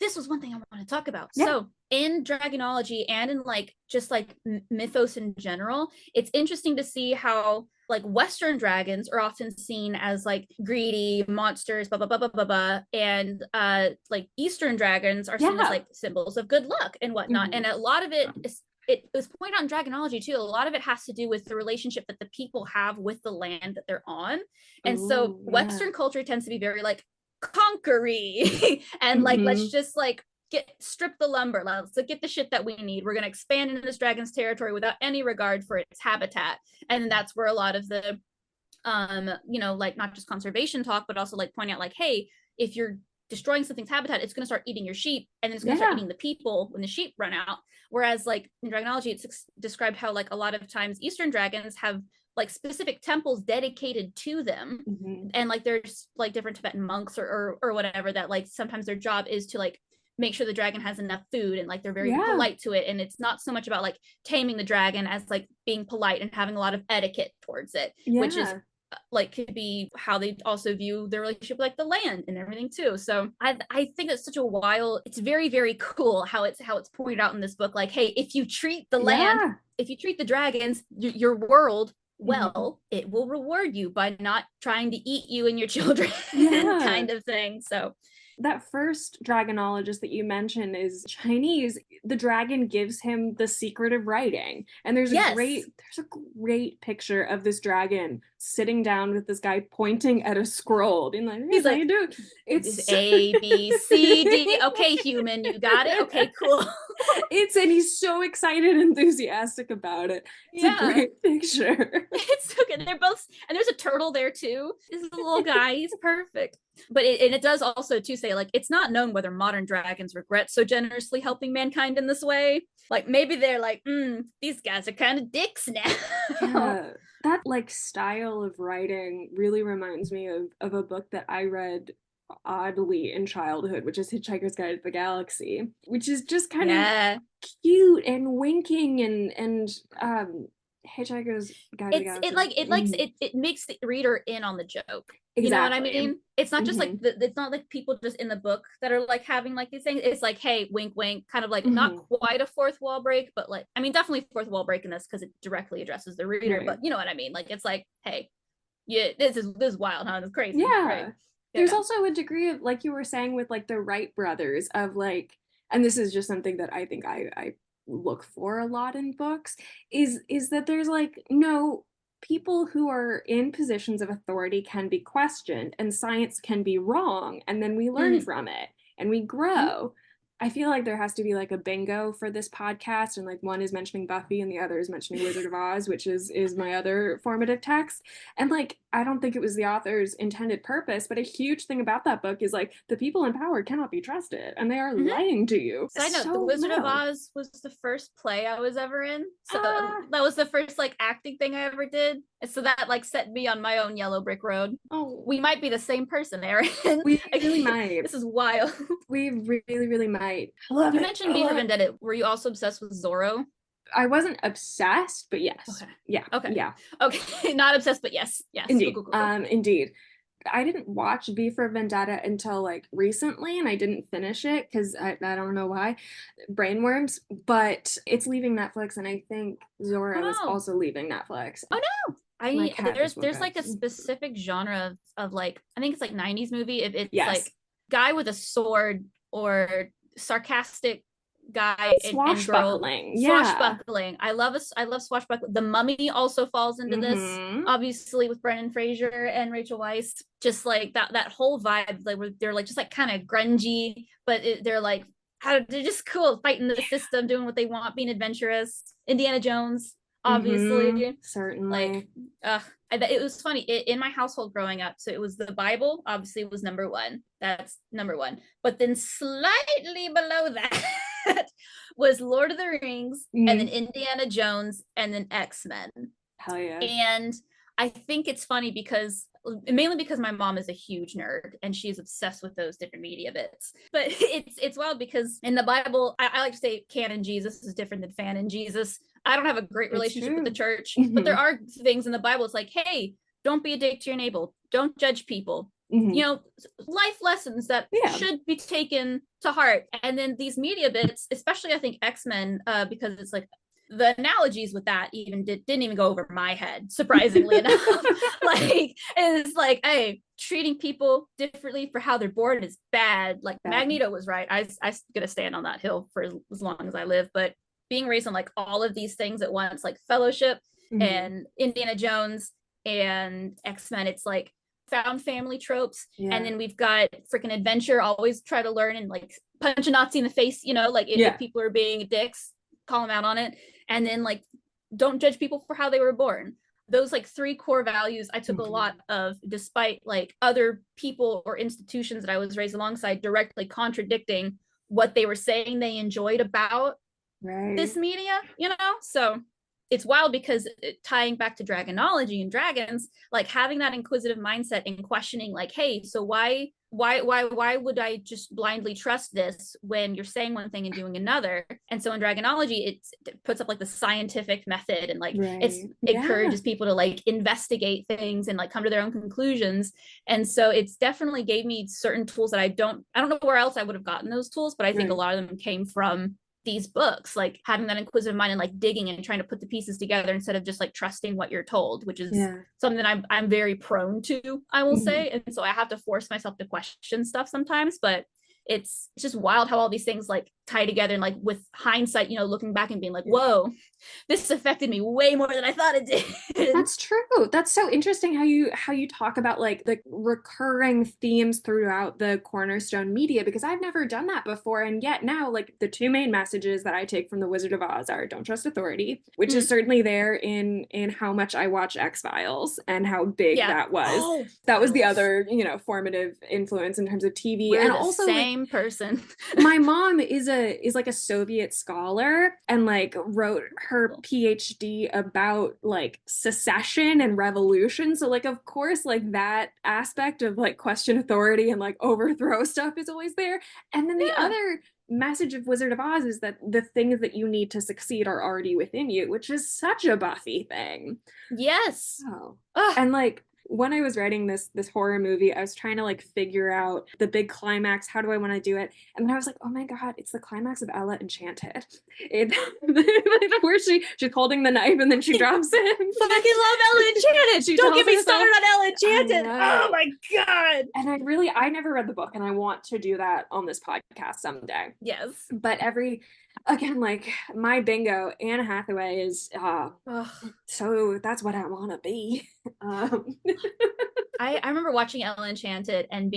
this was one thing I want to talk about. So in Dragonology and in like just like mythos in general, it's interesting to see how like Western dragons are often seen as like greedy monsters, blah blah blah blah blah blah, and like Eastern dragons are seen as like symbols of good luck and whatnot. And a lot of it was pointed out in Dragonology too. A lot of it has to do with the relationship that the people have with the land that they're on. And so Western culture tends to be very like conquery and like let's just like strip the lumber, let's get the shit that we need, we're going to expand into this dragon's territory without any regard for its habitat. And that's where a lot of the you know, like not just conservation talk, but also like pointing out like, hey, if you're destroying something's habitat, it's going to start eating your sheep, and then it's going to start eating the people when the sheep run out. Whereas like in Dragonology, it's described how like a lot of times Eastern dragons have like specific temples dedicated to them. And like there's like different Tibetan monks or whatever that like sometimes their job is to like make sure the dragon has enough food, and like they're very polite to it. And it's not so much about like taming the dragon as like being polite and having a lot of etiquette towards it, which is like could be how they also view their relationship with like the land and everything too. So I think it's such a wild, it's very, very cool how it's pointed out in this book, like, hey, if you treat the land, if you treat the dragons, your world well, it will reward you by not trying to eat you and your children kind of thing. So that first dragonologist that you mentioned is Chinese. The dragon gives him the secret of writing, and there's a great picture of this dragon sitting down with this guy pointing at a scroll, being like, he's like, dude, it's A B C D. Okay, human, you got it. Okay, cool. And he's so excited and enthusiastic about it. It's a great picture. It's so good. They're both, and there's a turtle there too. This is a little guy. He's perfect. But it does also to say like it's not known whether modern dragons regret so generously helping mankind in this way. Like maybe they're like, these guys are kind of dicks now. That like style of writing really reminds me of a book that I read oddly in childhood, which is Hitchhiker's Guide to the Galaxy, which is just kind of cute and winking and Hitchhiker's Guide to the Galaxy. It makes the reader in on the joke. You know what I Exactly. mean? It's not just Hmm. like it's not like people just in the book that are like having like these things. It's like, hey, wink, wink, kind of like not Hmm. quite a fourth wall break, but like, I mean, definitely fourth wall break in this because it directly addresses the reader. Right. But you know what I mean? Like, it's like, hey, yeah, this is wild, huh? It's crazy, right? Yeah. There's Yeah. also a degree of, like you were saying with like the Wright brothers, of like, and this is just something that I think I look for a lot in books, is that there's like, no, people who are in positions of authority can be questioned and science can be wrong, and then we learn Mm-hmm. from it and we Mm-hmm. grow. I feel like there has to be like a bingo for this podcast, and like one is mentioning Buffy and the other is mentioning Wizard of Oz, which is my other formative text. And like, I don't think it was the author's intended purpose, but a huge thing about that book is like the people in power cannot be trusted and they are Mm-hmm. lying to you. Side note, The So Wizard of no. Oz was the first play I was ever in. So Ah, that was the first like acting thing I ever did. And so that like set me on my own yellow brick road. oh, We might be the same person, Erin. we really Like, might. this is wild. We really, really might. I love You it. mentioned I V love for it. Vendetta. Were you also obsessed with Zorro? I wasn't obsessed, but yes. Okay. Yeah, Okay. yeah, Okay. Not obsessed, but yes. Yes. Cool, indeed. cool, cool, cool. Indeed. I didn't watch V for Vendetta until like recently, and I didn't finish it because I don't know why, brainworms. But it's leaving Netflix, and I think Oh Zorro is no. also leaving Netflix. Oh no. My I cat just woke there's up. like a specific genre of like I think it's like 90s movie if it's Yes, like guy with a sword or sarcastic guy and girl swashbuckling. Yeah. swashbuckling. I love swashbuckling. The Mummy also falls into this, Mm-hmm. obviously with Brendan Fraser and Rachel Weisz. Just like that whole vibe, like where they're like just like kind of grungy, but they're like they're just cool, fighting the system, doing what they want, being adventurous. Indiana Jones, Mm-hmm. obviously. Like, Certainly. it was funny in my household growing up. So it was the Bible, obviously, was number one. That's number one. But then slightly below that was Lord of the Rings, and then Mm. Indiana Jones, and then X-Men. Hell yeah. And I think it's funny because mainly because my mom is a huge nerd and she's obsessed with those different media bits. But it's wild because in the Bible, I like to say canon Jesus is different than fanon Jesus. I don't have a great It's relationship with the true. church, but there Mm-hmm. are things in the Bible. It's like, hey, don't be a dick to your neighbor. Don't judge people. Mm-hmm. You know, life lessons that Yeah. should be taken to heart. And then these media bits, especially I think X-Men, because it's like the analogies with that even didn't even go over my head, surprisingly enough. Like it's like, hey, treating people differently for how they're born is bad. Like Bad. Magneto was right. I'm gonna stand on that hill for as long as I live. But being raised on like all of these things at once, like Fellowship Mm-hmm. and Indiana Jones and X-Men, it's like found family tropes. And Yeah. then we've got freaking adventure, always try to learn and like punch a Nazi in the face, you know, like if Yeah. people are being dicks, call them out on it. And then like don't judge people for how they were born. Those like three core values I took a Mm-hmm. lot of, despite like other people or institutions that I was raised alongside directly contradicting what they were saying they enjoyed about Right. this media, you know? So it's wild because tying back to dragonology and dragons, like having that inquisitive mindset and questioning, like, hey, so why would I just blindly trust this when you're saying one thing and doing another? And so in dragonology, it puts up like the scientific method and like it's Right. Yeah. encourages people to like investigate things and like come to their own conclusions. And so it's definitely gave me certain tools that I don't know where else I would have gotten those tools, but I think a Right. lot of them came from these books, like having that inquisitive mind and like digging and trying to put the pieces together instead of just like trusting what you're told, which is Yeah. something that I'm very prone to, I will Mm-hmm. say. And so I have to force myself to question stuff sometimes, but it's just wild how all these things like tie together and like with hindsight, you know, looking back and being like, Yeah. whoa, this affected me way more than I thought it did. That's true. That's so interesting how you talk about like the recurring themes throughout the Cornerstone media, because I've never done that before, and yet now like the two main messages that I take from The Wizard of Oz are don't trust authority, which is Mm, certainly there in how much I watch X-Files and how big yeah. that was. Oh, That was the Files. other, formative influence in terms of TV. We're And the also like same person. my mom is like a Soviet scholar and like wrote her Cool. PhD about like secession and revolution. So like of course like that aspect of like question authority and like overthrow stuff is always there. And then the Yeah. other message of Wizard of Oz is that the things that you need to succeed are already within you, which is such a Buffy thing. Yes. Oh. Ugh. And like when I was writing this horror movie, I was trying to like figure out the big climax. How do I want to do it? And then I was like, oh my God, it's the climax of Ella Enchanted. Where she's holding the knife and then she drops it. Fucking love Ella Enchanted. She Don't tells get me herself, started on Ella I Enchanted. Oh know. my God. And I never read the book and I want to do that on this podcast someday. Yes. But again, like my bingo, Anne Hathaway is, so that's what I want to be. Um, I remember watching Ella Enchanted and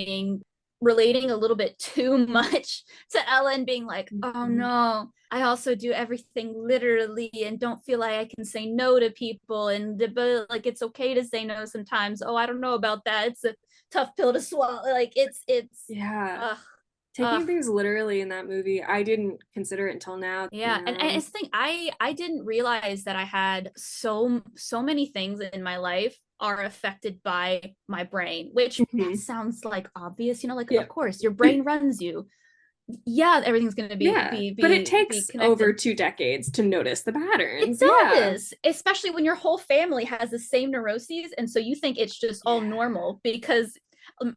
relating a little bit too much to Ella and being like, oh no, I also do everything literally and don't feel like I can say no to people, and but like it's okay to say no sometimes. Oh, I don't know about that. It's a tough pill to swallow. Like it's yeah. Taking things literally in that movie, I didn't consider it until now. Yeah, and it's the thing, I didn't realize that I had so many things in my life are affected by my brain, which that sounds like obvious, you know, like of course your brain runs you. Yeah, everything's going to be but it takes connected. over 2 decades to notice the patterns. It does, especially when your whole family has the same neuroses, and so you think it's just all normal because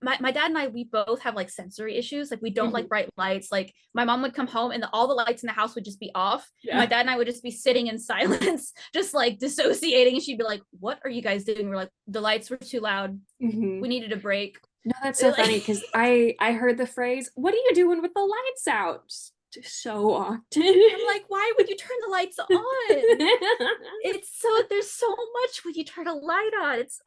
my dad and I, we both have like sensory issues. Like we don't like bright lights. Like my mom would come home and all the lights in the house would just be off. Yeah. My dad and I would just be sitting in silence, just like dissociating. And she'd be like, "What are you guys doing?" We're like, "The lights were too loud. We needed a break." No, that's so funny because I heard the phrase, "What are you doing with the lights out?" so often. I'm like, why would you turn the lights on? There's so much when you turn a light on. It's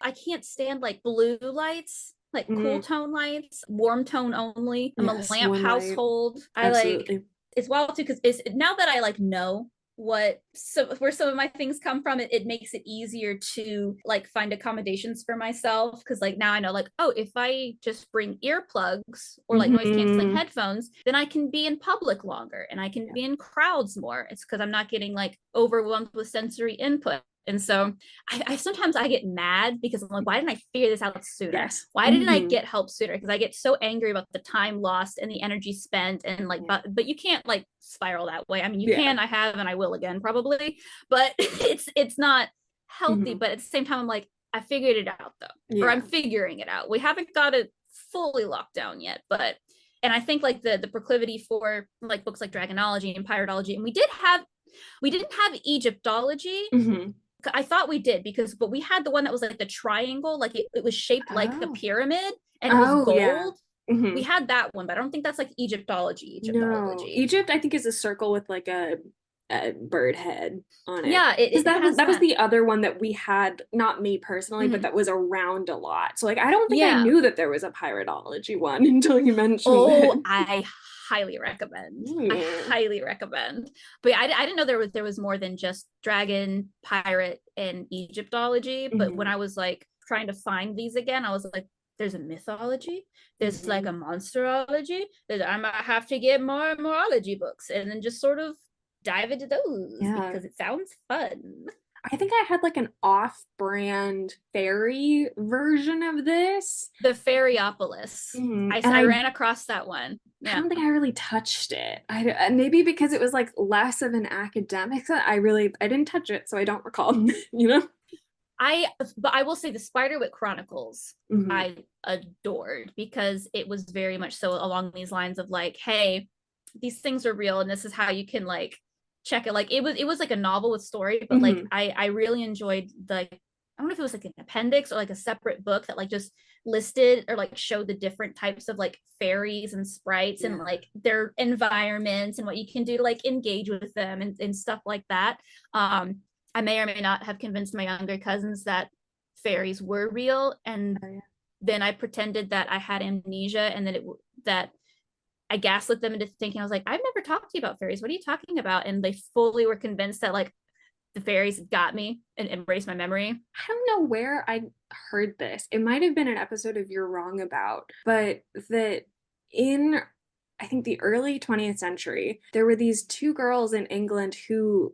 I can't stand like blue lights, like cool tone lights, warm tone only. I'm a lamp household. Absolutely. I like it's wild too because it's now that I like know where some of my things come from, it makes it easier to like find accommodations for myself because like now I know like, oh, if I just bring earplugs or like noise canceling headphones, then I can be in public longer and I can be in crowds more. It's because I'm not getting like overwhelmed with sensory input. And so I sometimes I get mad because I'm like, why didn't I figure this out sooner? Yes. Why didn't I get help sooner? Because I get so angry about the time lost and the energy spent and like, but you can't like spiral that way. I mean, you can, I have, and I will again probably, but it's not healthy. But at the same time, I'm like, I figured it out though, or I'm figuring it out. We haven't got it fully locked down yet, but and I think like the proclivity for like books like Dragonology and Piratology, and we didn't have Egyptology. I thought we did but we had the one that was like the triangle, like it was shaped like a pyramid and it was gold. Yeah. We had that one, but I don't think that's like Egyptology. No, Egypt I think is a circle with like a bird head on it. Yeah, that was the other one that we had, not me personally, but that was around a lot. So like I don't think I knew that there was a piratology one until you mentioned it. I highly recommend. I highly recommend. But I didn't know there was more than just dragon, pirate, and Egyptology. But when I was like trying to find these again, I was like, there's a mythology, there's like a monsterology, I might have to get more morology books and then just sort of dive into those because it sounds fun. I think I had like an off-brand fairy version of this. The Fairyopolis. I ran across that one. Yeah. I don't think I really touched it. Maybe because it was like less of an academic. I didn't touch it, so I don't recall. You know. But I will say the Spiderwick Chronicles I adored because it was very much so along these lines of like, hey, these things are real and this is how you can like check it. Like it was like a novel with story, but like I really enjoyed I don't know if it was like an appendix or like a separate book that like just listed or like showed the different types of like fairies and sprites and like their environments and what you can do to like engage with them and stuff like that. I may or may not have convinced my younger cousins that fairies were real, and then I pretended that I had amnesia and that I gaslit them into thinking, I was like, I've never talked to you about fairies. What are you talking about? And they fully were convinced that like the fairies got me and erased my memory. I don't know where I heard this. It might have been an episode of You're Wrong About, but that in, I think, the early 20th century, there were these two girls in England who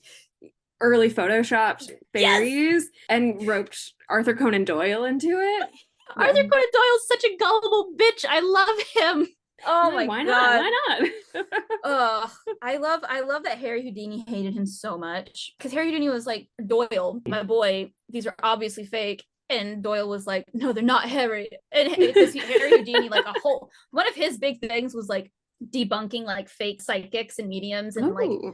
early photoshopped fairies and roped Arthur Conan Doyle into it. Arthur Conan Doyle's such a gullible bitch. I love him. Oh my why God. Why not? I love that Harry Houdini hated him so much because Harry Houdini was like, Doyle, my boy, these are obviously fake. And Doyle was like, no, they're not Harry. And because Harry Houdini, like one of his big things was like debunking like fake psychics and mediums and like Oh,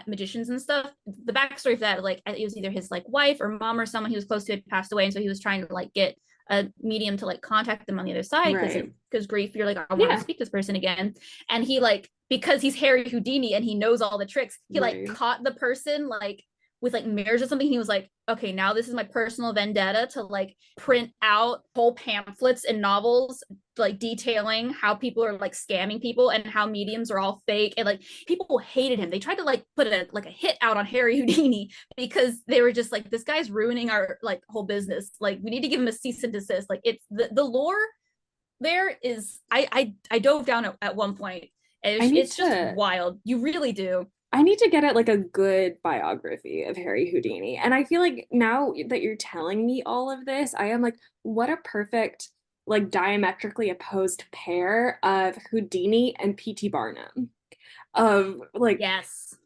magicians and stuff. The backstory for that, like it was either his like wife or mom or someone he was close to had passed away, and so he was trying to like get a medium to like contact them on the other side right. because grief, you're like, I want to Yeah, speak to this person again. And he like, because he's Harry Houdini and he knows all the tricks, he like right. caught the person like with like mirrors or something. He was like, okay, now this is my personal vendetta to like print out whole pamphlets and novels like detailing how people are like scamming people and how mediums are all fake. And like people hated him. They tried to like put a like a hit out on Harry Houdini because they were just like, this guy's ruining our like whole business. Like we need to give him a cease and desist. Like it's the lore there is, I dove down at one point. I need It's just to wild. You really do. I need to get at like a good biography of Harry Houdini. And I feel like now that you're telling me all of this, I am like, what a perfect, like diametrically opposed pair of Houdini and P.T. Barnum. Of like, Yes.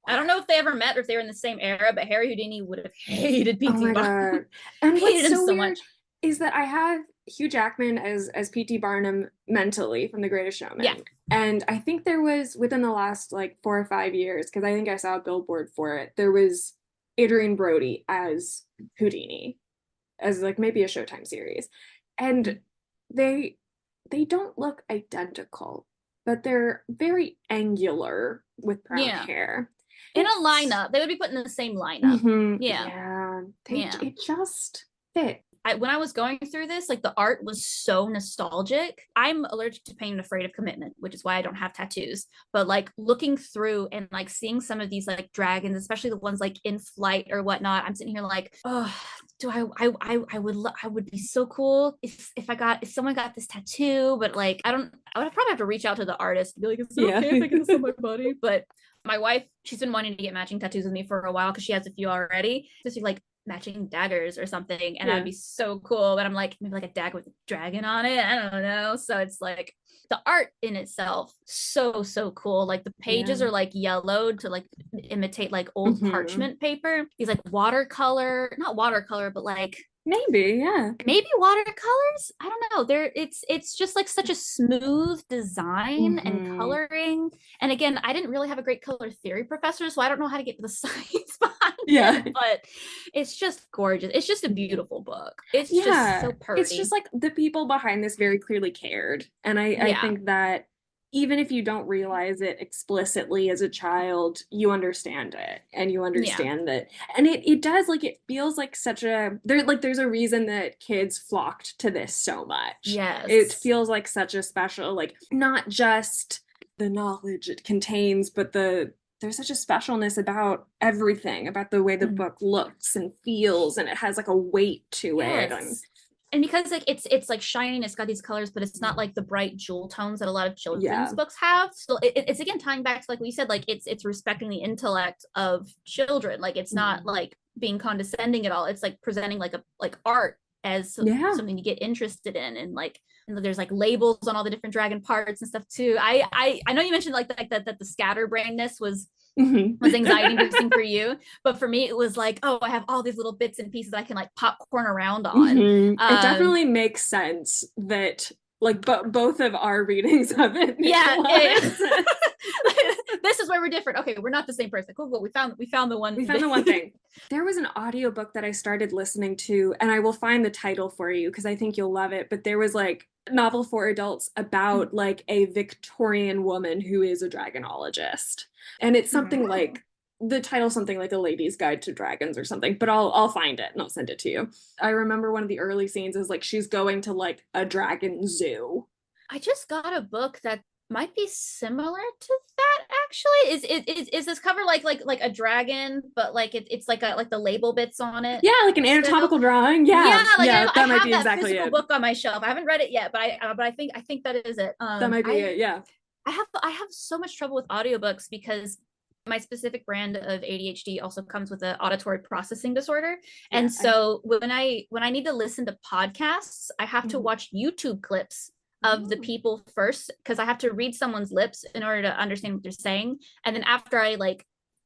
I don't know if they ever met or if they were in the same era, but Harry Houdini would have hated oh P.T. my Barnum. God. And what's Hated him so so weird much. is that I have Hugh Jackman as P.T. Barnum mentally from The Greatest Yeah. Showman. And I think there was within the last like 4 or 5 years, because I think I saw a billboard for it, there was Adrian Brody as Houdini, as like maybe a Showtime series. And they they don't look identical, but they're very angular with brown Yeah. hair. In a It's lineup. They would be put in the same lineup. Yeah. yeah, Yeah. it just fit. When I was going through this, like the art was so nostalgic. I'm allergic to pain and afraid of commitment, which is why I don't have tattoos. But like looking through and like seeing some of these like dragons, especially the ones like in flight or whatnot, I'm sitting here like, oh, do I would be so cool if someone got this tattoo, but like I would probably have to reach out to the artist and be like, is it Yeah. okay if I get this on my body? But my wife, she's been wanting to get matching tattoos with me for a while because she has a few already. Just like matching daggers or something, and Yeah. that'd be so cool. But I'm like, maybe like a dagger with a dragon on it. I don't know. So it's like the art in itself, so cool. Like the pages Yeah. are like yellowed to like imitate like old parchment paper. These like watercolor, not watercolor, but like Maybe, yeah. maybe watercolors. I don't know. It's just like such a smooth design and coloring. And again, I didn't really have a great color theory professor, so I don't know how to get the science behind it, but it's just gorgeous. It's just a beautiful book. It's just so pretty. It's just like the people behind this very clearly cared. And I think that even if you don't realize it explicitly as a child, you understand it and you understand that. And it does, like, it feels like such a there's a reason that kids flocked to this so much. Yes. It feels like such a special, like, not just the knowledge it contains, but there's such a specialness about everything, about the way the book looks and feels, and it has like a weight to it. And because like it's like shiny and it's got these colors, but it's not like the bright jewel tones that a lot of children's books have. So it's again tying back to like what you said, like it's respecting the intellect of children. Like it's not like being condescending at all. It's like presenting like a like art as something to get interested in. And like, and there's like labels on all the different dragon parts and stuff too. I know you mentioned like that the scatterbrainness was anxiety inducing for you, but for me it was like, oh, I have all these little bits and pieces that I can like popcorn around on. It definitely makes sense that like both of our readings of it this is where we're different. Okay, we're not the same person. Cool, we found the one thing. There was an audiobook that I started listening to, and I will find the title for you because I think you'll love it, but there was like a novel for adults about like a Victorian woman who is a dragonologist. And it's something like the title, something like A Lady's Guide to Dragons or something, but I'll find it and I'll send it to you. I remember one of the early scenes is like she's going to like a dragon zoo. I just got a book that might be similar to that actually. Is this cover like a dragon, but like it's like the label bits on it? Yeah, like an anatomical drawing. Yeah, that might be exactly physical book on my shelf. I haven't read it yet, but I think that is it. That might be it. Yeah. I have so much trouble with audiobooks because my specific brand of ADHD also comes with an auditory processing disorder. And so when I need to listen to podcasts, I have to watch YouTube clips of the people first because I have to read someone's lips in order to understand what they're saying. And then after I like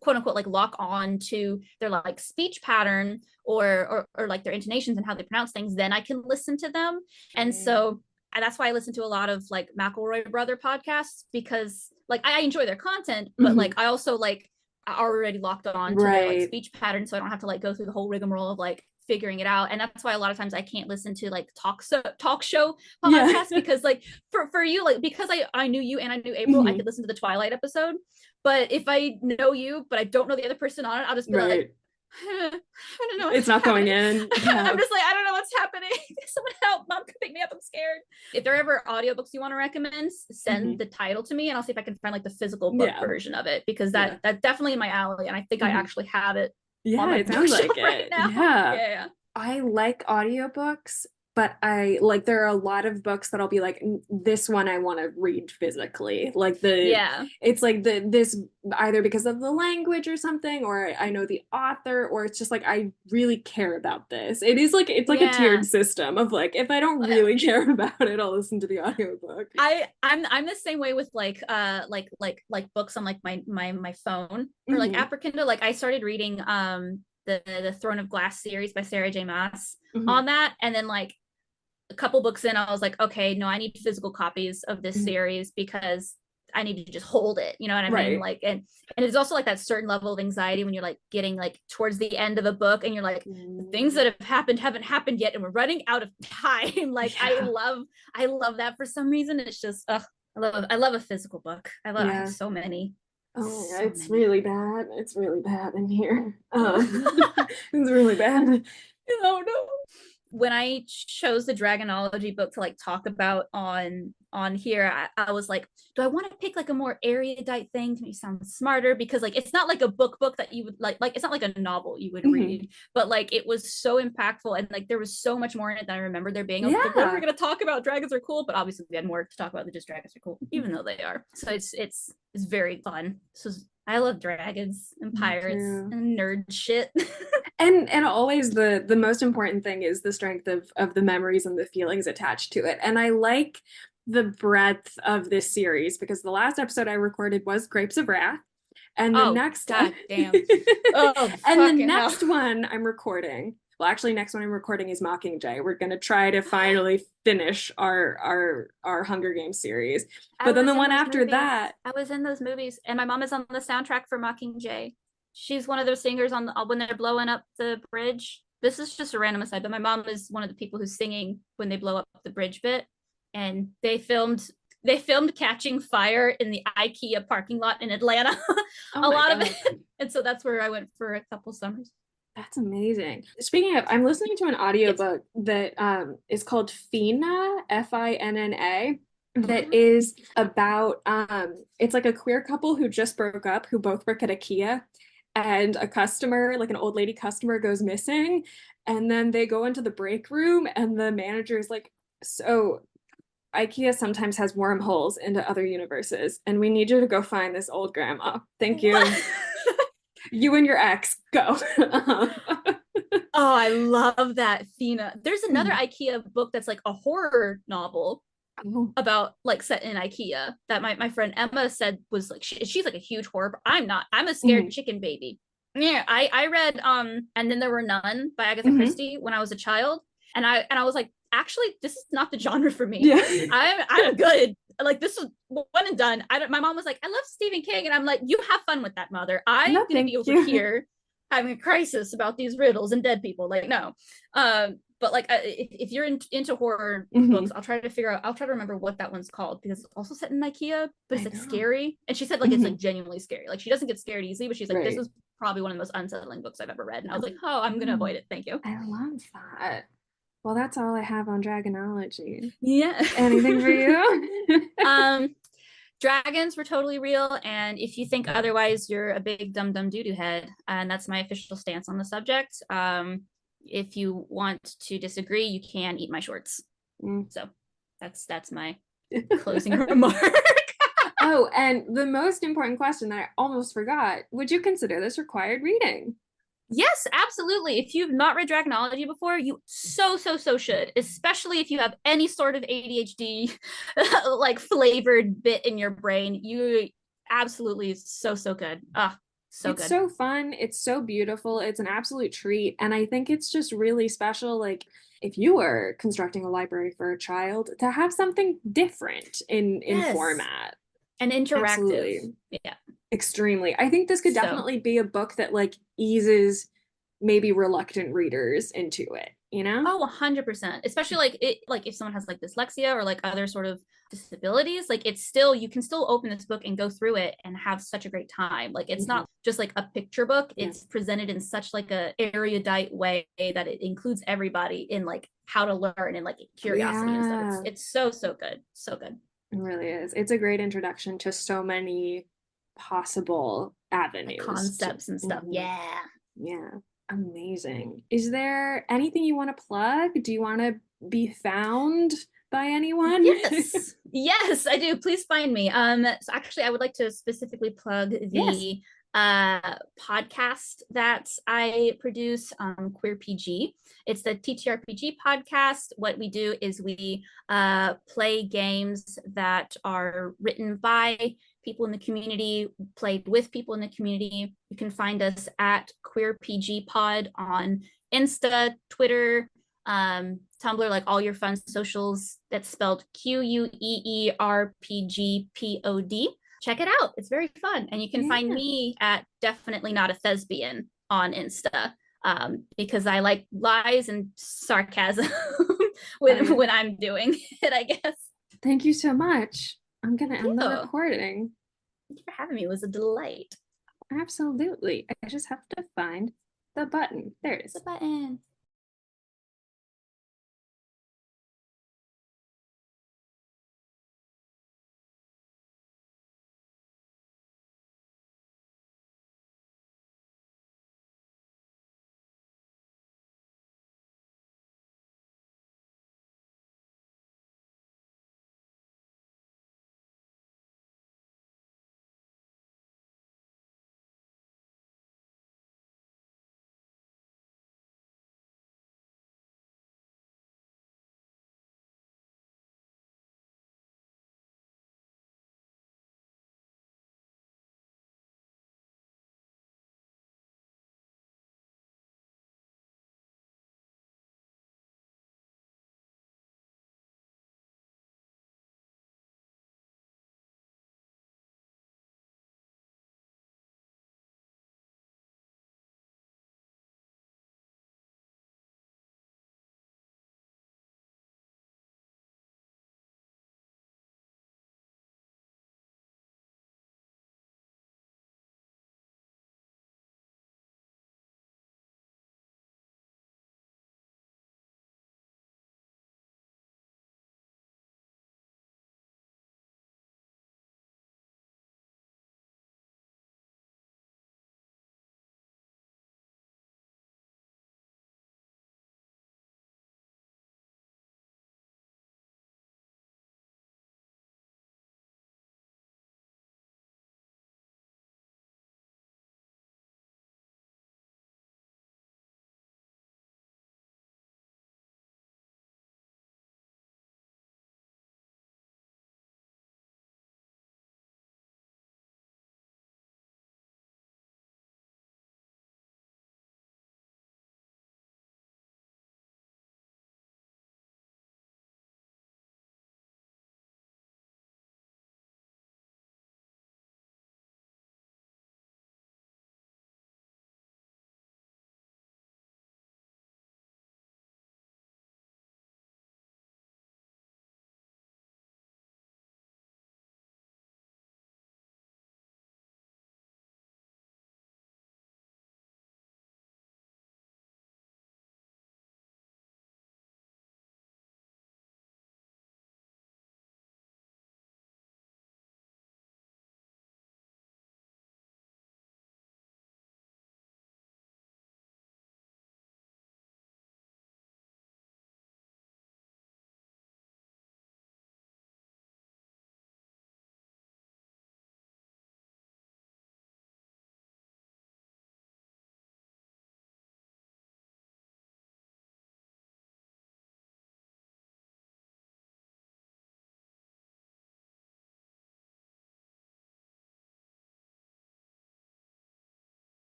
quote unquote like lock on to their like speech pattern or like their intonations and how they pronounce things, then I can listen to them. And so that's why I listen to a lot of like McElroy brother podcasts, because like I enjoy their content, but like I also like I already locked on to their like speech pattern, so I don't have to like go through the whole rigmarole of like figuring it out. And that's why a lot of times I can't listen to like talk show podcasts because like for you, like because I knew you and I knew April, I could listen to the Twilight episode. But if I know you but I don't know the other person on it, I'll just be like, I don't know. It's not going in. Yeah. I'm just like, I don't know what's happening. Someone help. Mom, come pick me up. I'm scared. If there are ever audiobooks you want to recommend, send the title to me and I'll see if I can find like the physical book version of it, because that's definitely in my alley. And I think I actually have it. Yeah, it sounds like it. Right now. Yeah. I like audiobooks, but I like there are a lot of books that I'll be like, this one I want to read physically. Like it's like this either because of the language or something, or I know the author, or it's just like I really care about this. It's like a tiered system of like, if I don't really care about it, I'll listen to the audiobook. I'm the same way with like books on like my phone or like App or Kindle. Like I started reading the Throne of Glass series by Sarah J Maas on that, and then like a couple books in I was like, okay, no, I need physical copies of this series because I need to just hold it, you know what I mean? Like and it's also like that certain level of anxiety when you're like getting like towards the end of a book and you're like, the things that have happened haven't happened yet and we're running out of time. Like I love that for some reason. It's just I love a physical book. I have so many. Oh, so it's many. Really bad. It's really bad in here. It's really bad. Oh no. When I chose the Dragonology book to like talk about on here, I was like, do I want to pick like a more erudite thing to make it sound smarter? Because like it's not like a book that you would like it's not like a novel you would read, but like it was so impactful and like there was so much more in it than I remember there being. I was like, what are we gonna talk about? Dragons are cool, but obviously we had more to talk about than just dragons are cool, even though they are. So it's very fun. So I love dragons and pirates and nerd shit. and always the most important thing is the strength of the memories and the feelings attached to it. And I like the breadth of this series because the last episode I recorded was Grapes of Wrath. And the next one I'm recording. Well, actually, next one I'm recording is Mockingjay. We're gonna try to finally finish our Hunger Games series. But then the one after that, I was in those movies, and my mom is on the soundtrack for Mockingjay. She's one of those singers on when they're blowing up the bridge. This is just a random aside, but my mom is one of the people who's singing when they blow up the bridge bit, and they filmed Catching Fire in the IKEA parking lot in Atlanta. A lot of it, and so that's where I went for a couple summers. That's amazing. Speaking of, I'm listening to an audiobook that is called Finna, Finna, that is about it's like a queer couple who just broke up, who both work at IKEA, and a customer, like an old lady customer, goes missing, and then they go into the break room and the manager is like, so IKEA sometimes has wormholes into other universes and we need you to go find this old grandma. Thank you. You and your ex, go. Oh, I love that, Finna. There's another IKEA book that's like a horror novel about like set in IKEA that my friend Emma said was like she's like a huge horror, but I'm not. I'm a scared chicken baby. Yeah, I read And Then There Were None by Agatha Christie when I was a child, and I was like, actually, this is not the genre for me. I'm good. Like this was one and done. My mom was like, I love Stephen King, and I'm like, you have fun with that, mother. I'm gonna be over here having a crisis about these riddles and dead people. Like no, but like if you're into horror books, I'll try to remember what that one's called because it's also set in IKEA, but it's like scary. And she said like it's like genuinely scary. Like she doesn't get scared easily, but she's like, this is probably one of the most unsettling books I've ever read. And I was like, oh, I'm gonna avoid it. Thank you. I love that. Well, that's all I have on Dragonology. Yeah. Anything for you? Dragons were totally real, and if you think otherwise, you're a big dumb doo-doo head, and that's my official stance on the subject. If you want to disagree, you can eat my shorts. So that's my closing remark. Oh, and the most important question that I almost forgot, would you consider this required reading? Yes, absolutely. If you've not read Dragonology before, you so should, especially if you have any sort of ADHD like flavored bit in your brain. You absolutely so good. So It's good. so fun. It's so beautiful. It's an absolute treat. And I think it's just really special. Like, if you were constructing a library for a child, to have something different in Yes. format. And interactive. Absolutely. Yeah. Extremely. I think this could So, definitely be a book that like eases maybe reluctant readers into it, you know? oh, 100%. Especially like if someone has like dyslexia or like other sort of disabilities, like it's still, you can still open this book and go through it and have such a great time. Like it's Mhm. not just like a picture book. Yeah. It's presented in such like a erudite way that it includes everybody in like how to learn and like curiosity and stuff. It's Yeah, it's so so good. So good. it really is. It's a great introduction to so many possible Like avenues to, concepts and stuff. mhm. Yeah. Yeah, amazing. Is there anything you want to plug? Do you want to be found by anyone? Yes. Yes, I do. Please find me. So actually I would like to specifically plug Yes. the podcast that I produce, Queer PG. It's the TTRPG podcast. What we do is we play games that are written by people in the community, played with people in the community. You can find us at Queer PG Pod on Insta, Twitter, Tumblr, like all your fun socials. That's spelled QUEERPGPOD. Check it out. It's very fun. And you can find Yeah. me at Definitely Not a Thespian on Insta, because I like lies and sarcasm Oh yeah. when I'm doing it, I guess. Thank you so much. I'm gonna Thank end the you. recording. Thank you for having me. It was a delight. Absolutely. I just have to find the button. There it The is. button.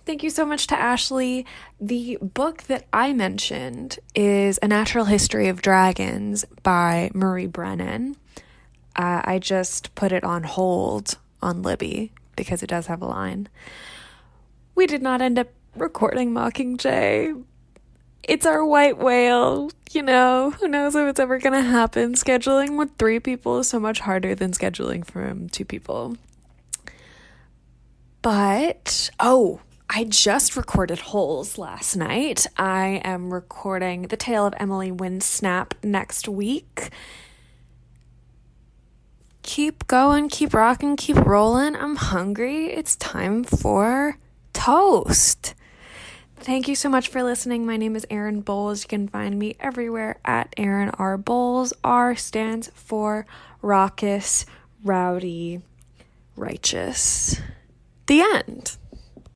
Thank you so much to Ashley. The book that I mentioned is A Natural History of Dragons by Marie Brennan. I just put it on hold on Libby because it does have a line. We did not end up recording Mockingjay. It's our white whale, who knows if it's ever gonna happen. Scheduling with 3 people is so much harder than scheduling from 2 people. But, I just recorded Holes last night. I am recording The Tale of Emily Winsnap next week. Keep going, keep rocking, keep rolling. I'm hungry. It's time for toast. Thank you so much for listening. My name is Erin Bowles. You can find me everywhere at Erin R. Bowles. R stands for raucous, rowdy, righteous. The end.